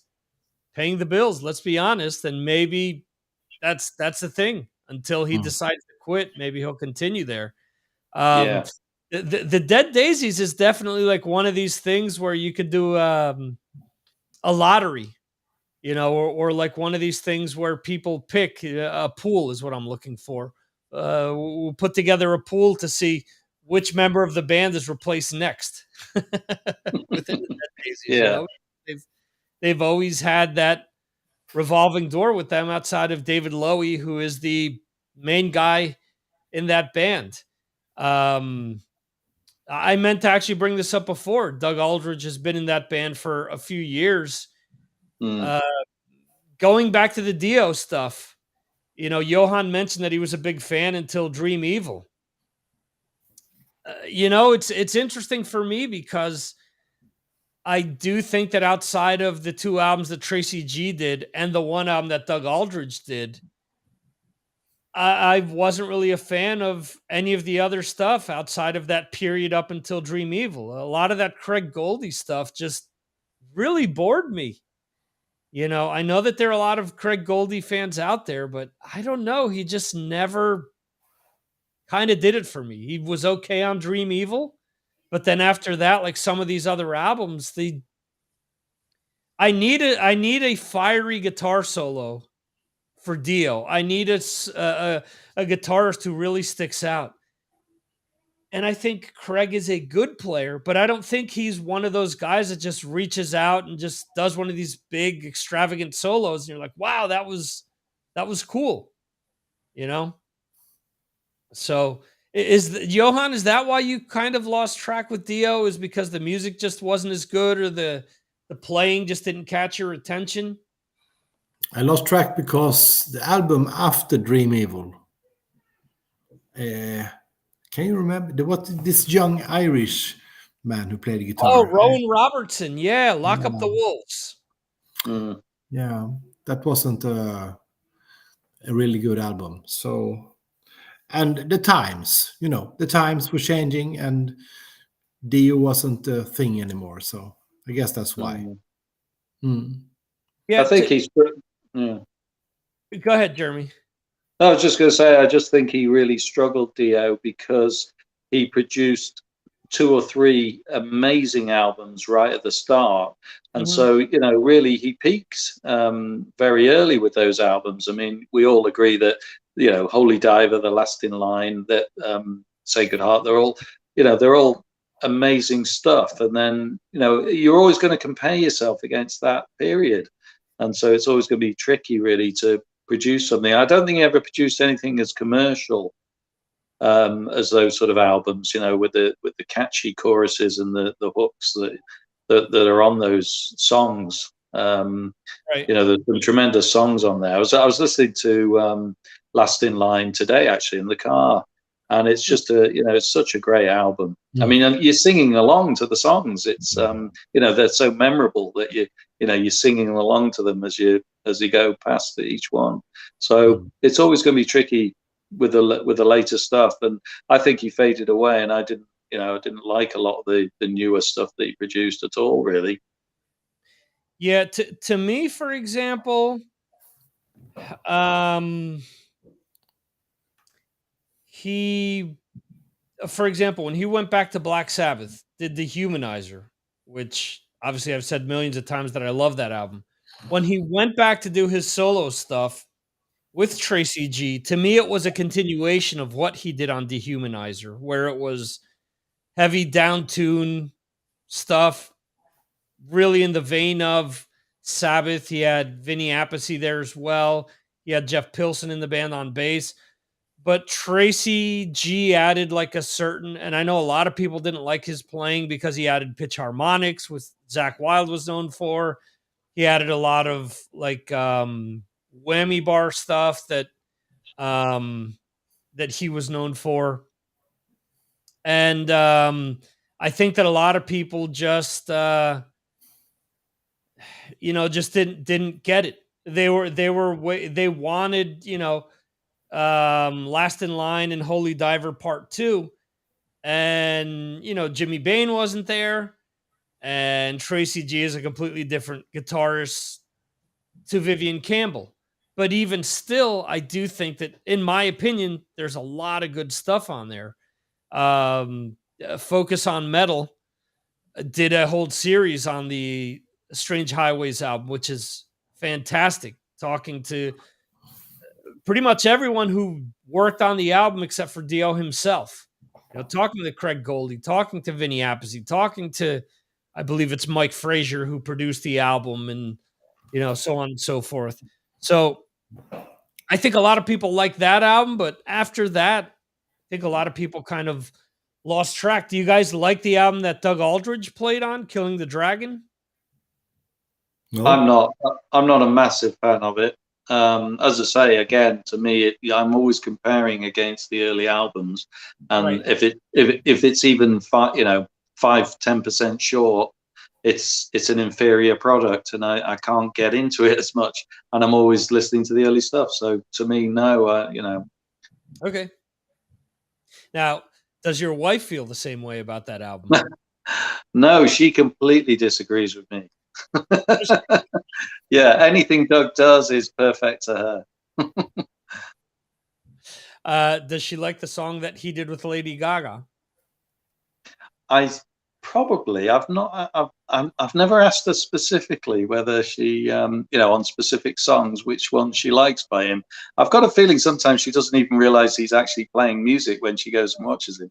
paying the bills. Let's be honest, and maybe that's the thing until he decides to quit. Maybe he'll continue there. Yeah. The Dead Daisies is definitely like one of these things where you could do a lottery, or like one of these things where people pick a pool is what I'm looking for. We'll put together a pool to see which member of the band is replaced next within the Dead Daisies. Yeah. They've always had that revolving door with them outside of David Lowy, who is the main guy in that band. I meant to actually bring this up before. Doug Aldridge has been in that band for a few years. Going back to the Dio stuff, Johan mentioned that he was a big fan until Dream Evil. It's interesting for me because I do think that outside of the 2 albums that Tracy G did and the 1 album that Doug Aldrich did, I wasn't really a fan of any of the other stuff outside of that period up until Dream Evil. A lot of that Craig Goldie stuff just really bored me. You know, I know that there are a lot of Craig Goldie fans out there, but I don't know. He just never kind of did it for me. He was okay on Dream Evil, but then after that, like some of these other albums, I need a fiery guitar solo for Dio. I need a guitarist who really sticks out. And I think Craig is a good player, but I don't think he's one of those guys that just reaches out and just does one of these big extravagant solos and you're like, "Wow, that was cool." You know? So, Johan, is that why you kind of lost track with Dio, is because the music just wasn't as good, or the playing just didn't catch your attention? I lost track because the album after Dream Evil. Can you remember what this young Irish man who played guitar? Oh, Rowan Robertson. Yeah, Lock Up the Yeah. Wolves. Mm. Yeah, that wasn't a really good album. So, and the times, the times were changing, and Dio wasn't a thing anymore. So I guess that's why. Mm. Yeah, I think he's. Yeah. Go ahead, Jeremy. I was just going to say, I just think he really struggled, Dio, because he produced 2 or 3 amazing albums right at the start. And so, really he peaks very early with those albums. I mean, we all agree that, Holy Diver, The Last in Line, that Sacred Heart, they're all amazing stuff. And then, you're always going to compare yourself against that period. And so it's always going to be tricky, really, to produce something. I don't think he ever produced anything as commercial as those sort of albums, with the catchy choruses and the hooks that are on those songs. Right. There's some tremendous songs on there. I was listening to Last in Line today, actually, in the car, and it's just it's such a great album. I mean, you're singing along to the songs. It's they're so memorable that you're singing along to them as you go past each one. So it's always going to be tricky with the later stuff, and I think he faded away, and I didn't like a lot of the newer stuff that he produced at all, really. Yeah, to me, for example, when he went back to Black Sabbath, did The Humanizer, which obviously I've said millions of times that I love that album. When he went back to do his solo stuff with Tracy G, to me it was a continuation of what he did on Dehumanizer, where it was heavy down tune stuff, really in the vein of Sabbath. He had Vinny Appice there as well. He had Jeff Pilson in the band on bass. But Tracy G added like a certain, and I know a lot of people didn't like his playing because he added pitch harmonics, which Zakk Wylde was known for. He added a lot of like whammy bar stuff that he was known for. And I think that a lot of people just just didn't get it. They wanted, Last in Line and Holy Diver Part 2, and Jimmy Bain wasn't there, and Tracy G is a completely different guitarist to Vivian Campbell. But even still, I do think that, in my opinion, there's a lot of good stuff on there. Focus on Metal did a whole series on the Strange Highways album, which is fantastic, talking to pretty much everyone who worked on the album except for Dio himself. Talking to Craig Goldie, talking to Vinny Appice, talking to, I believe it's Mike Frazier, who produced the album, and so on and so forth. So I think a lot of people like that album, but after that, I think a lot of people kind of lost track. Do you guys like the album that Doug Aldrich played on, Killing the Dragon? No. I'm not a massive fan of it. As I say, again, to me, I'm always comparing against the early albums, and right. if it's even 5-10% short, it's an inferior product, and I can't get into it as much. And I'm always listening to the early stuff. So to me, no, Okay. Now, does your wife feel the same way about that album? No, she completely disagrees with me. Yeah, anything Doug does is perfect to her. Does she like the song that he did with Lady Gaga? I probably I've never asked her specifically whether she on specific songs which ones she likes by him. I've got a feeling sometimes she doesn't even realize he's actually playing music when she goes and watches him.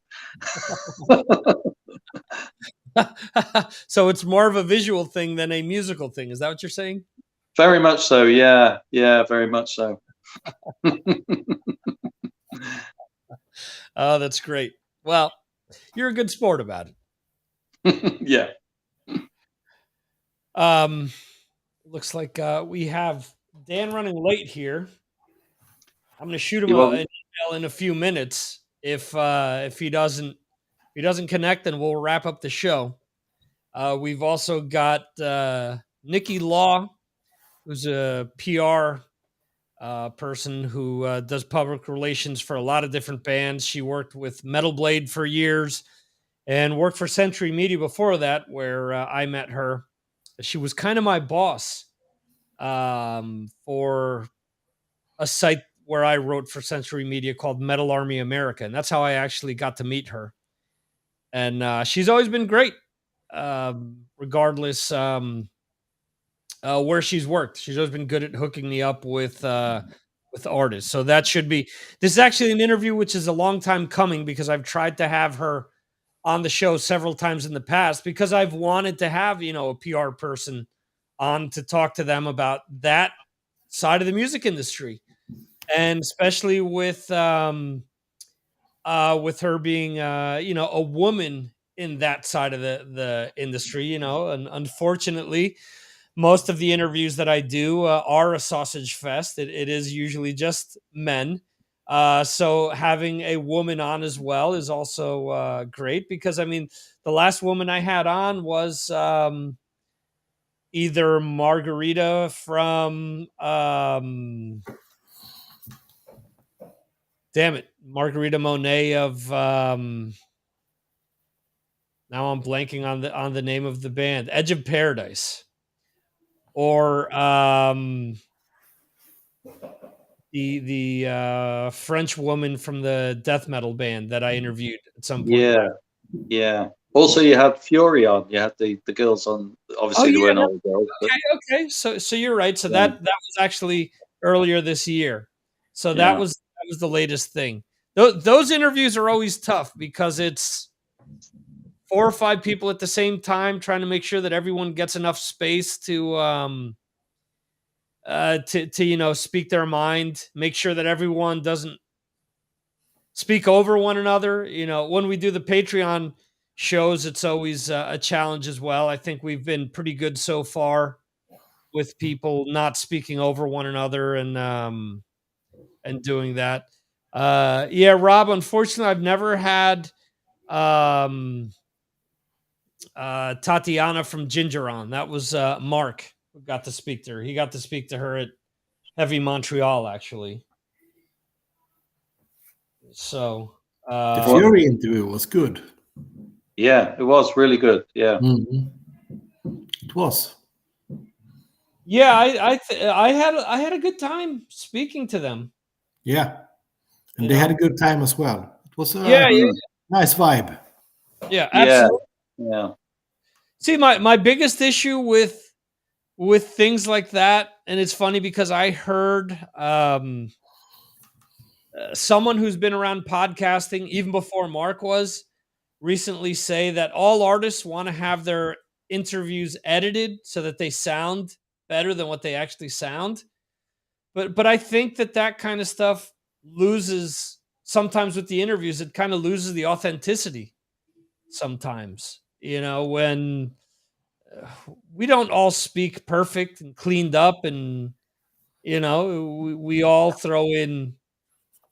So it's more of a visual thing than a musical thing. Is that what you're saying? Very much so. Yeah, very much so. Oh, that's great. Well, you're a good sport about it. Yeah. Looks like we have Dan running late here. I'm going to shoot him You an want- email in a few minutes. If he doesn't connect, then we'll wrap up the show. We've also got Nikki Law, who's a PR person who does public relations for a lot of different bands. She worked with Metal Blade for years and worked for Century Media before that, where I met her. She was kind of my boss for a site where I wrote for Century Media called Metal Army America. And that's how I actually got to meet her. And she's always been great, regardless where she's worked. She's always been good at hooking me up with artists. So that should be, this is actually an interview which is a long time coming, because I've tried to have her on the show several times in the past, because I've wanted to have, a PR person on to talk to them about that side of the music industry. And especially with her being, a woman in that side of the industry, and unfortunately, most of the interviews that I do are a sausage fest. It is usually just men. So having a woman on as well is also great, because the last woman I had on was either Margarita from Margarita Monet of now I'm blanking on the name of the band, Edge of Paradise, or the French woman from the death metal band that I interviewed at some point. Yeah. Also, you had Fury on. You had the girls on. Obviously, they weren't all the girls. But Okay. So you're right. So that was actually earlier this year. So that was the latest thing. Those interviews are always tough, because it's 4 or 5 people at the same time trying to make sure that everyone gets enough space to speak their mind, make sure that everyone doesn't speak over one another. When we do the Patreon shows, it's always a challenge as well. I think we've been pretty good so far with people not speaking over one another and doing that. Rob, unfortunately, I've never had Tatiana from Ginger on. That was Mark who got to speak to her. He got to speak to her at Heavy Montreal, actually. So the Fury interview was good. Yeah, it was really good. Yeah, it was. Yeah, I had a good time speaking to them. Yeah, and they had a good time as well. It was a nice vibe. Yeah, absolutely. Yeah. See, my biggest issue with things like that, and it's funny because I heard someone who's been around podcasting even before Mark was recently say that all artists want to have their interviews edited so that they sound better than what they actually sound. But I think that kind of stuff loses sometimes with the interviews. It kind of loses the authenticity sometimes, when we don't all speak perfect and cleaned up, and we all throw in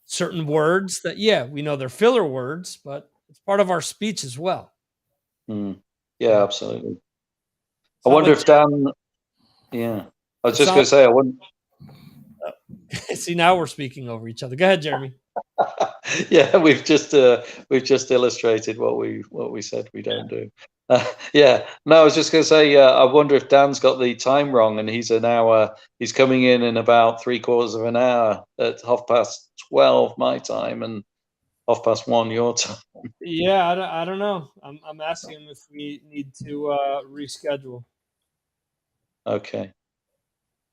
certain words that we know they're filler words, but it's part of our speech as well. Yeah, absolutely. I wonder if Dan. Yeah, I was just going to say, I wonder. See, now we're speaking over each other. Go ahead, Jeremy. Yeah, we've just illustrated what we said we don't do. Yeah, no, I was just going to say, I wonder if Dan's got the time wrong, and he's an hour. He's coming in about 3/4 of an hour at 12:30 my time and 1:30 your time. Yeah, I don't know. I'm asking him if we need to reschedule. Okay.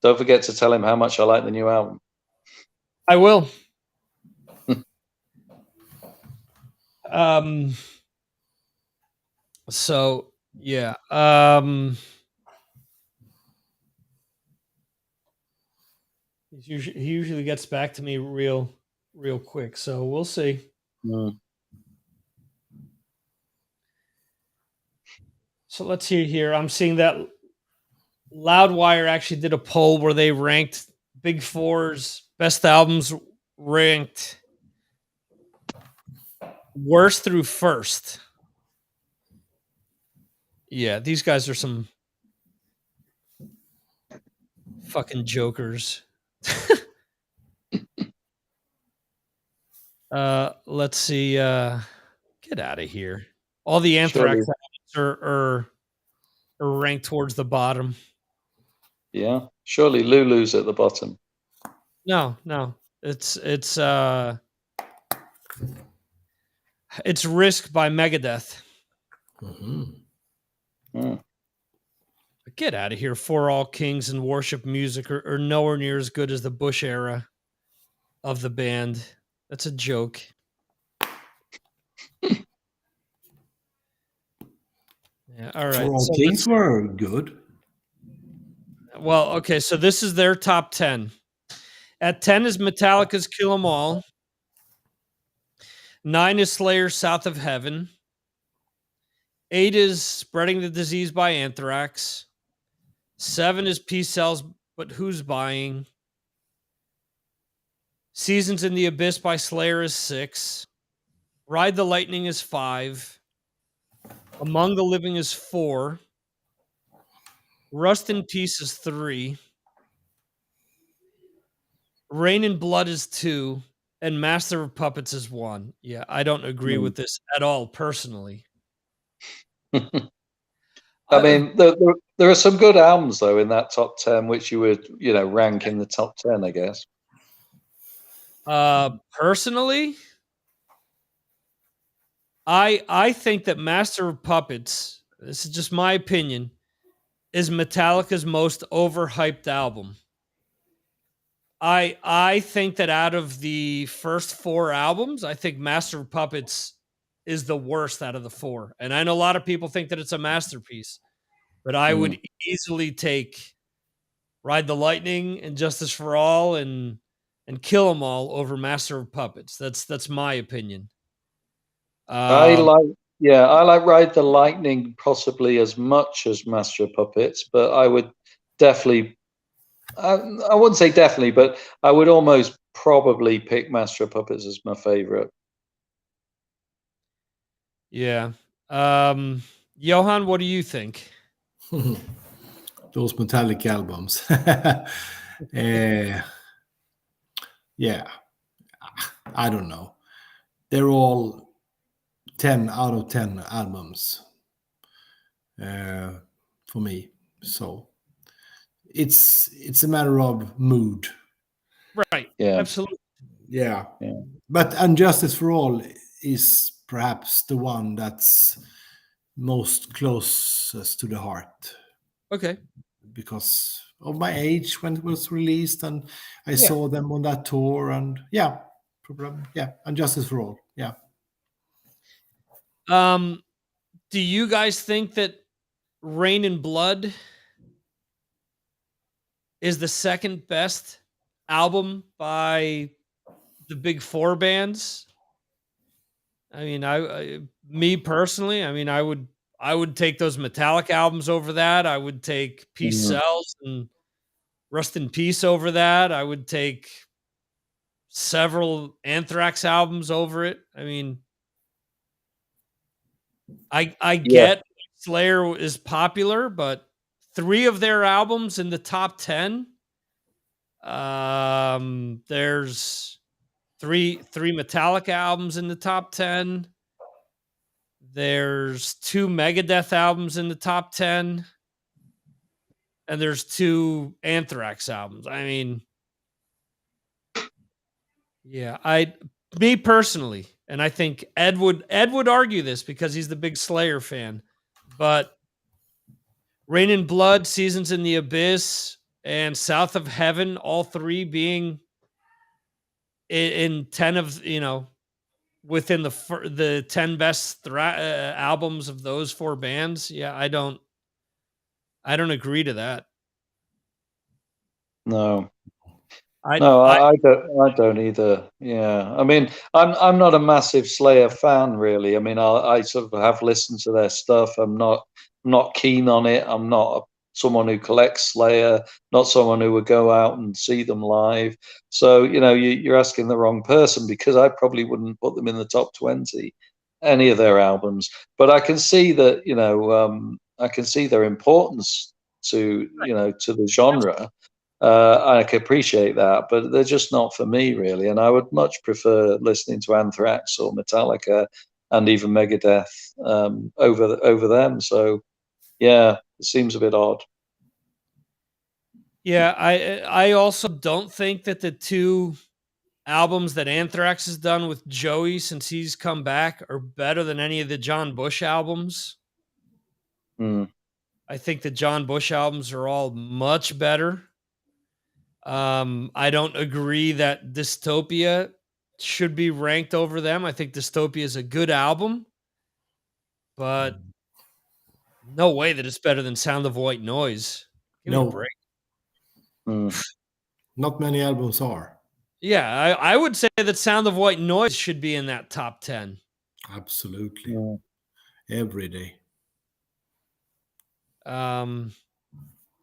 Don't forget to tell him how much I like the new album. I will. So yeah. He usually gets back to me real quick. So we'll see. Mm. So let's see here. I'm seeing that Loudwire actually did a poll where they ranked Big Four's best albums, ranked worst through first. Yeah, these guys are some fucking jokers. Let's see. Get out of here. All the Anthrax albums are ranked towards the bottom. Yeah, surely Lulu's at the bottom. No. It's Risk by Megadeth. Mm-hmm. Mm. Get out of here. For All Kings and Worship Music are nowhere near as good as the Bush era of the band. That's a joke. Yeah, all right. For All Kings were good. Well, okay, so this is their top 10. At 10 is Metallica's Kill 'Em All. 9 is Slayer's South of Heaven. 8 is Spreading the Disease by Anthrax. 7 is Peace Sells, But Who's Buying? Seasons in the Abyss by Slayer is 6. Ride the Lightning is 5. Among the Living is 4. Rust in Peace is 3. Rain and Blood is 2. And Master of Puppets is 1. Yeah, I don't agree with this at all, personally. I mean, there are some good albums though in that top 10, which you would, rank in the top 10, I guess. Personally, I think that Master of Puppets, this is just my opinion, is Metallica's most overhyped album. I think that out of the first 4 albums, I think Master of Puppets is the worst out of the 4. And I know a lot of people think that it's a masterpiece, but I would easily take Ride the Lightning and Justice for All and Kill 'Em All over Master of Puppets. That's my opinion. I like Ride the Lightning possibly as much as Master of Puppets, but I would definitely, I wouldn't say definitely, but I would almost probably pick Master of Puppets as my favorite. Yeah. Johan, what do you think? Those Metallic albums. Yeah, I don't know. They're all 10 out of 10 albums for me. So it's a matter of mood. Right. Yeah. Absolutely. Yeah. But Unjustice for All is perhaps the one that's most closest to the heart. Okay. Because of my age when it was released, and I saw them on that tour, and Unjustice for All. Yeah. Do you guys think that Rain and Blood is the second best album by the Big Four bands? I mean, me personally, I mean, I would take those Metallica albums over that. I would take Peace Sells and Rust in Peace over that. I would take several Anthrax albums over it. I mean, I get Slayer is popular, but 3 of their albums in the top 10. There's three Metallica albums in the top 10. There's 2 Megadeth albums in the top 10. And there's 2 Anthrax albums. I mean, yeah, me personally, and I think Ed would argue this because he's the big Slayer fan, but Rain in Blood, Seasons in the Abyss, and South of Heaven, all 3 being in 10 of, within the 10 best albums of those 4 bands. Yeah, I don't agree to that. No. I No, I don't either. Yeah, I mean, I'm not a massive Slayer fan, really. I mean, I sort of have listened to their stuff. I'm not keen on it. I'm not someone who collects Slayer, not someone who would go out and see them live. So, you're asking the wrong person, because I probably wouldn't put them in the top 20, any of their albums. But I can see that, I can see their importance to, to the genre. I can appreciate that, but they're just not for me, really. And I would much prefer listening to Anthrax or Metallica and even Megadeth over them. So, yeah, it seems a bit odd. Yeah, I also don't think that the 2 albums that Anthrax has done with Joey since he's come back are better than any of the John Bush albums. Mm. I think the John Bush albums are all much better. I don't agree that Dystopia should be ranked over them. I think Dystopia is a good album, but no way that it's better than Sound of White Noise. Give me a No, break. Mm. not many albums are. Yeah, I would say that Sound of White Noise should be in that top 10. Absolutely. Yeah. Every day.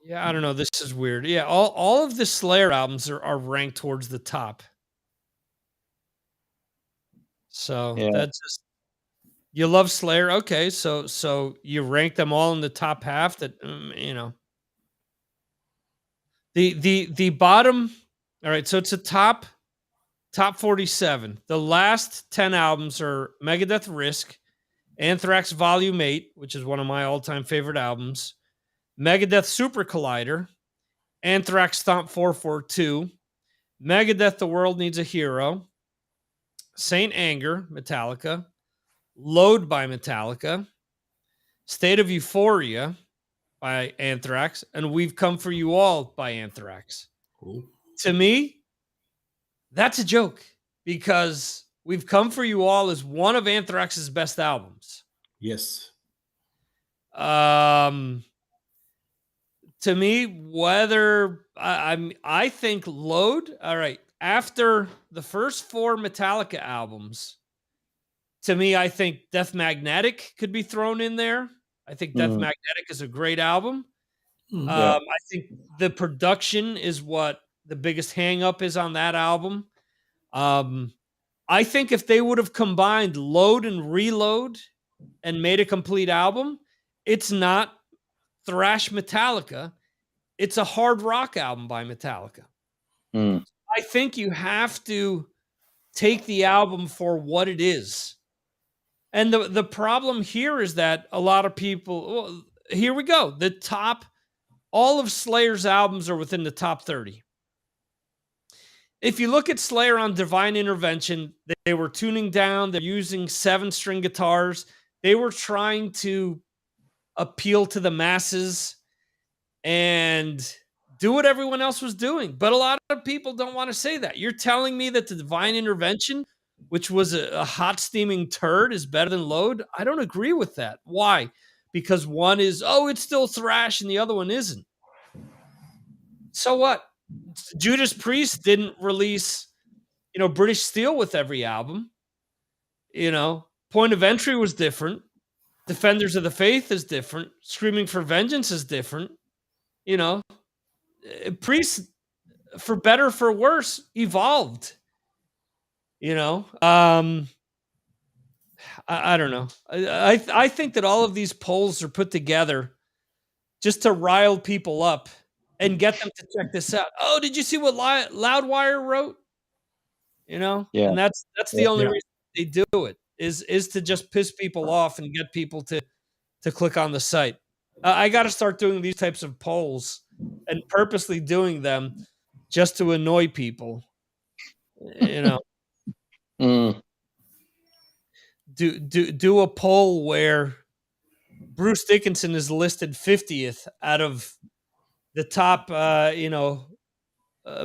Yeah, I don't know. This is weird. Yeah, all of the Slayer albums are ranked towards the top. So Yeah. that's just, you love Slayer, okay? So you rank them all in the top half. That the bottom. All right, so it's a top 47. The last 10 albums are Megadeth Risk, Anthrax Volume 8, which is one of my all-time favorite albums, Megadeth Super Collider, Anthrax Stomp 442, Megadeth The World Needs a Hero, Saint Anger, Metallica, Load by Metallica, State of Euphoria by Anthrax, and We've Come for You All by Anthrax. Cool. To me, that's a joke, because We've Come for You All is one of Anthrax's best albums. Yes. To me, whether I think Load, all right, after the first 4 Metallica albums, to me, I think Death Magnetic could be thrown in there. I think Death Magnetic is a great album. Yeah. I think the production is what the biggest hang up is on that album. I think if they would have combined Load and Reload and made a complete album, it's not thrash Metallica. It's a hard rock album by Metallica. Mm. I think you have to take the album for what it is. And the problem here is that a lot of people, well, here we go. All of Slayer's albums are within the top 30. If you look at Slayer on Divine Intervention, they were tuning down. They're using 7-string guitars. They were trying to appeal to the masses and do what everyone else was doing. But a lot of people don't want to say that. You're telling me that the Divine Intervention, which was a hot steaming turd, is better than Load? I don't agree with that. Why? Because one is, it's still thrash, and the other one isn't. So what? Judas Priest didn't release, British Steel with every album. Point of Entry was different. Defenders of the Faith is different. Screaming for Vengeance is different. Priest, for better, for worse, evolved. I don't know. I think that all of these polls are put together just to rile people up and get them to check this out. Oh, did you see what Loudwire wrote? You know, Yeah. and that's the only Yeah. reason they do it is to just piss people off and get people to click on the site. I got to start doing these types of polls and purposely doing them just to annoy people. You know, do a poll where Bruce Dickinson is listed 50th out of the top,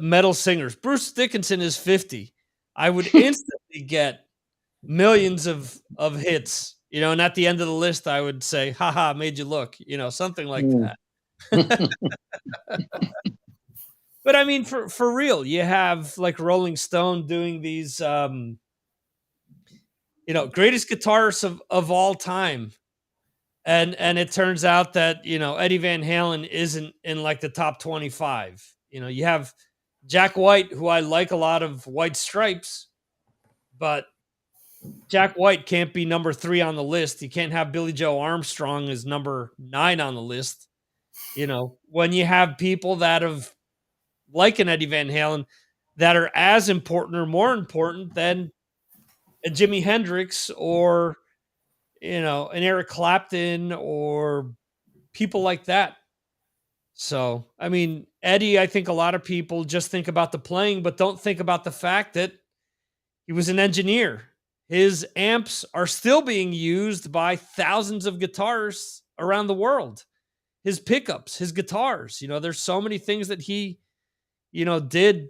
metal singers. Bruce Dickinson is 50. I would instantly get millions of hits, you know, and at the end of the list, I would say, haha, made you look, you know, something like that. But I mean, for real, you have like Rolling Stone doing these, greatest guitarists of all time. And it turns out that, Eddie Van Halen isn't in like the top 25. You know, you have Jack White, who I like a lot of White Stripes, but Jack White can't be number 3 on the list. You can't have Billy Joe Armstrong as number 9 on the list. You know, when you have people that have like an Eddie Van Halen that are as important or more important than a Jimi Hendrix or, an Eric Clapton or people like that. So, I mean, Eddie, I think a lot of people just think about the playing, but don't think about the fact that he was an engineer. His amps are still being used by thousands of guitarists around the world. His pickups, his guitars, there's so many things that he, did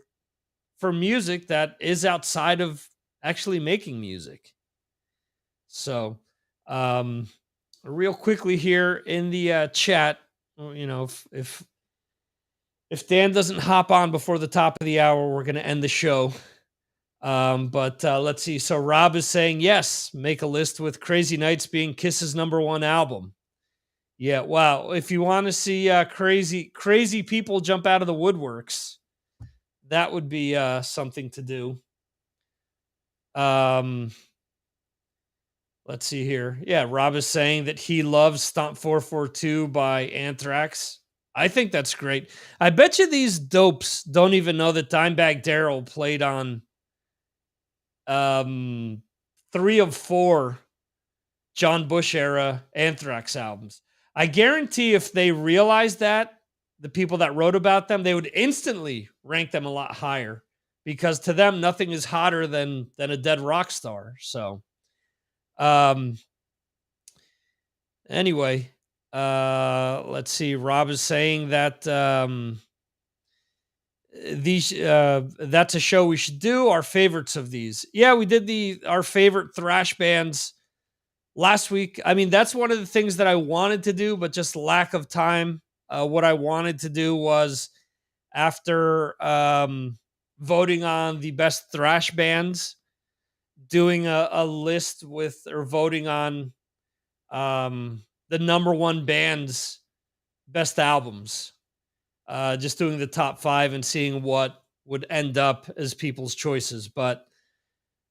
for music that is outside of actually making music. So, real quickly here in the chat, if Dan doesn't hop on before the top of the hour, we're going to end the show. But let's see. So Rob is saying, yes, make a list with Crazy Nights being Kiss's #1 album. Yeah. Wow. If you want to see crazy people jump out of the woodworks, that would be something to do. Let's see here. Yeah. Rob is saying that he loves Stomp 442 by Anthrax. I think that's great. I bet you these dopes don't even know that Dimebag Darrell played on 3 of 4 John Bush era Anthrax albums. I guarantee if they realized that, the people that wrote about them, they would instantly rank them a lot higher because to them, nothing is hotter than a dead rock star. So, anyway, let's see. Rob is saying that that's a show we should do, our favorites of these. Yeah, we did our favorite thrash bands last week. I mean, that's one of the things that I wanted to do, but just lack of time. What I wanted to do was after voting on the best thrash bands, doing a list or voting on the #1 band's best albums. Just doing the top 5 and seeing what would end up as people's choices. But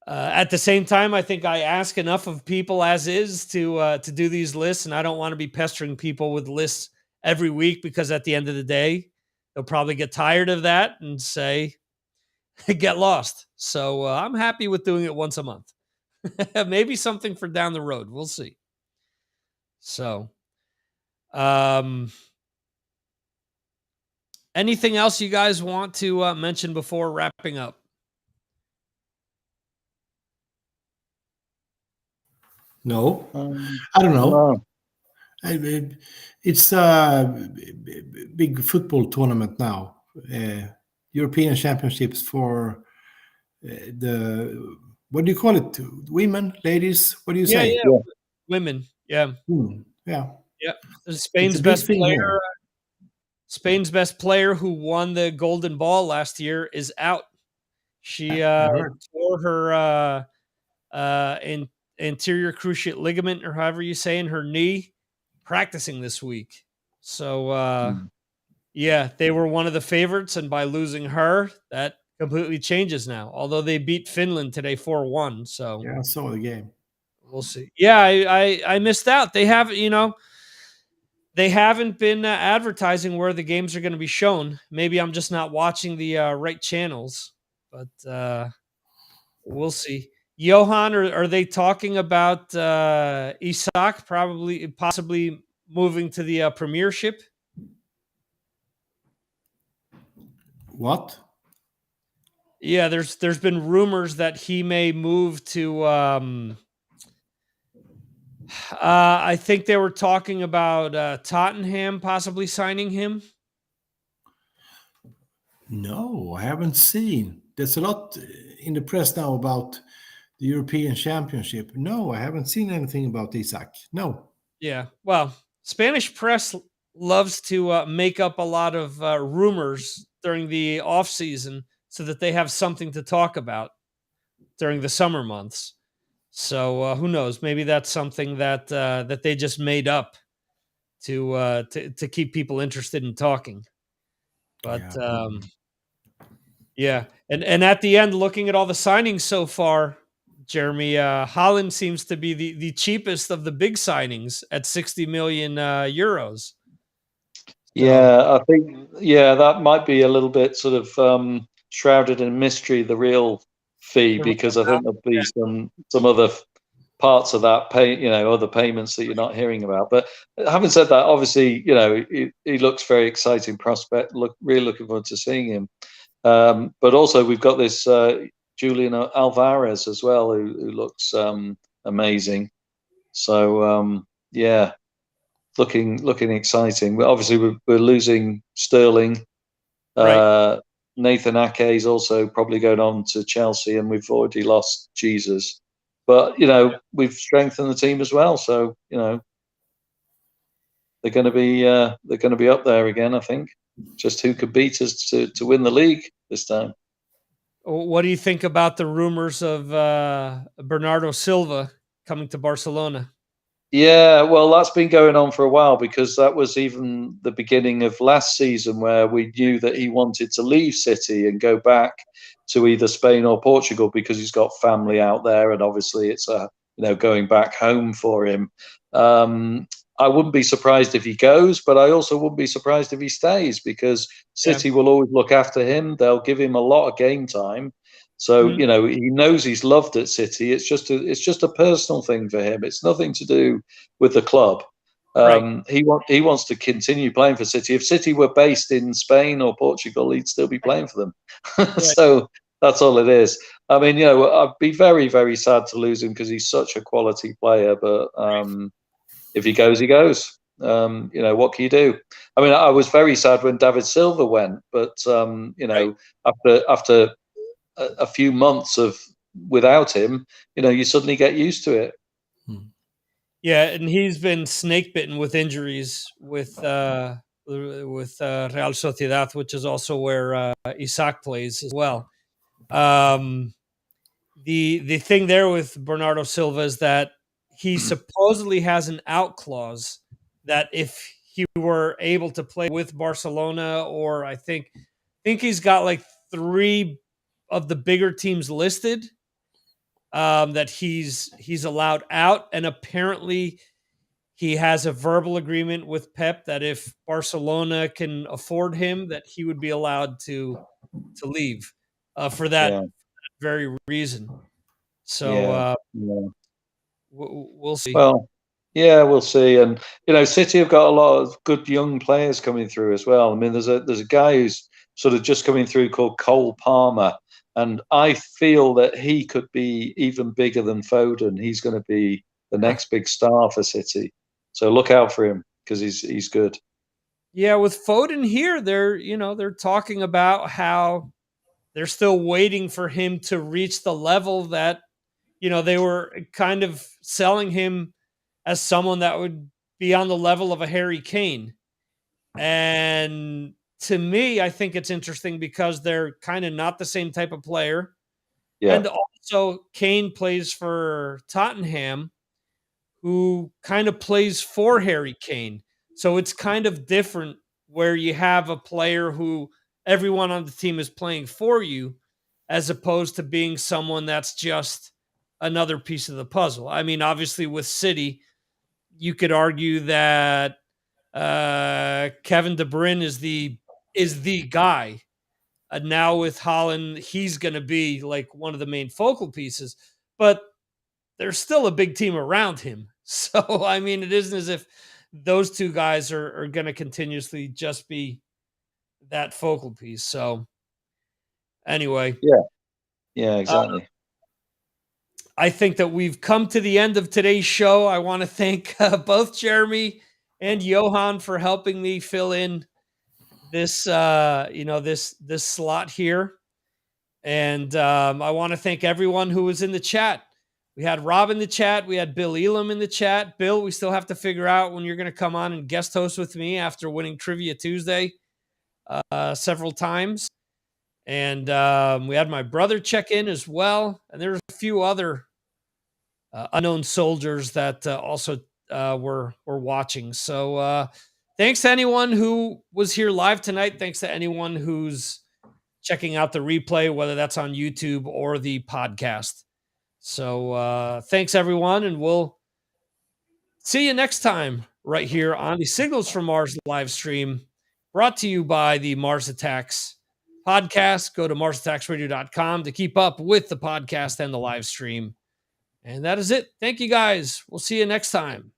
at the same time, I think I ask enough of people as is to do these lists, and I don't want to be pestering people with lists every week because at the end of the day, they'll probably get tired of that and say, get lost. So I'm happy with doing it once a month. Maybe something for down the road. We'll see. So, anything else you guys want to mention before wrapping up? No, I don't know. It's a big football tournament now. European Championships for what do you call it? Women, ladies? What do you say? Yeah. Women. Yeah. Yeah. Yeah. Spain's best player who won the Golden Ball last year is out. She tore her anterior cruciate ligament, or however you say, in her knee, practicing this week. So yeah, they were one of the favorites, and by losing her, that completely changes now. Although they beat Finland today 4-1. So yeah, I saw the game. We'll see. Yeah, I missed out. They have, They haven't been advertising where the games are going to be shown. Maybe I'm just not watching the right channels, but we'll see. Johan, are they talking about Isak possibly moving to the Premiership? What? Yeah, there's been rumors that he may move to. I think they were talking about Tottenham possibly signing him. No, I haven't seen. There's a lot in the press now about the European Championship. No, I haven't seen anything about Isak. No. Yeah, well, Spanish press loves to make up a lot of rumors during the off season so that they have something to talk about during the summer months. So who knows? Maybe that's something that they just made up to keep people interested in talking. But Yeah. yeah, and at the end, looking at all the signings so far, Jeremy, Holland seems to be the cheapest of the big signings at 60 million euros. So Yeah, I think that might be a little bit sort of shrouded in mystery, the real fee, the real because I think amount, there'll be some other parts of that other payments that you're not hearing about. But having said that, obviously, he looks very exciting prospect. Really looking forward to seeing him. But also we've got this Julian Alvarez as well, who looks amazing. So yeah, looking exciting. Obviously, we're losing Sterling. right? Nathan Ake is also probably going on to Chelsea, and we've already lost Jesus. But we've strengthened the team as well, so they're going to be up there again. I think just who could beat us to win the league this time. What do you think about the rumors of Bernardo Silva coming to Barcelona? Yeah, well, that's been going on for a while, because that was even the beginning of last season where we knew that he wanted to leave City and go back to either Spain or Portugal because he's got family out there, and obviously it's going back home for him. I wouldn't be surprised if he goes, but I also wouldn't be surprised if he stays, because City will always look after him. They'll give him a lot of game time. So Mhm. he knows he's loved at City. It's just a personal thing for him. It's nothing to do with the club. Right. He wants to continue playing for City. If City were based in Spain or Portugal, he'd still be playing for them. Right. So that's all it is. I mean, I'd be very, very sad to lose him because he's such a quality player. But if he goes, he goes. What can you do? I mean, I was very sad when David Silva went, but Right. after a few months of without him, you suddenly get used to it. Yeah, and he's been snake bitten with injuries with Real Sociedad, which is also where Isak plays as well. The thing there with Bernardo Silva is that he supposedly has an out clause that if he were able to play with Barcelona, or I think he's got like three of the bigger teams listed, that he's allowed out, and apparently he has a verbal agreement with Pep that if Barcelona can afford him, that he would be allowed to leave for that Yeah, very reason. So yeah, yeah. we'll see. Well, yeah, we'll see. And City have got a lot of good young players coming through as well. I mean, there's a guy who's sort of just coming through called Cole Palmer, and I feel that he could be even bigger than Foden. He's going to be the Huh. next big star for City. So look out for him because he's good. Yeah, with Foden here, they're talking about how they're still waiting for him to reach the level that they were kind of selling him as someone that would be on the level of a Harry Kane. And to me, I think it's interesting because they're kind of not the same type of player. Yeah, And also, Kane plays for Tottenham, who kind of plays for Harry Kane. So it's kind of different where you have a player who everyone on the team is playing for you, as opposed to being someone that's just another piece of the puzzle. I mean, obviously, with City, you could argue that Kevin De Bruyne is the guy. Now with Holland, he's going to be like one of the main focal pieces, but there's still a big team around him. So, I mean, it isn't as if those two guys are going to continuously just be that focal piece. So, anyway. Yeah, exactly. I think that we've come to the end of today's show. I want to thank both Jeremy and Johan for helping me fill in this, this slot here. And I want to thank everyone who was in the chat. We had Rob in the chat. We had Bill Elam in the chat. Bill, we still have to figure out when you're going to come on and guest host with me after winning Trivia Tuesday several times. And we had my brother check in as well. And there's a few other unknown soldiers that also were watching. So thanks to anyone who was here live tonight. Thanks to anyone who's checking out the replay, whether that's on YouTube or the podcast. So thanks, everyone, and we'll see you next time right here on the Signals from Mars live stream, brought to you by the Mars Attacks podcast. Go to MarsAttacksRadio.com to keep up with the podcast and the live stream. And that is it. Thank you, guys. We'll see you next time.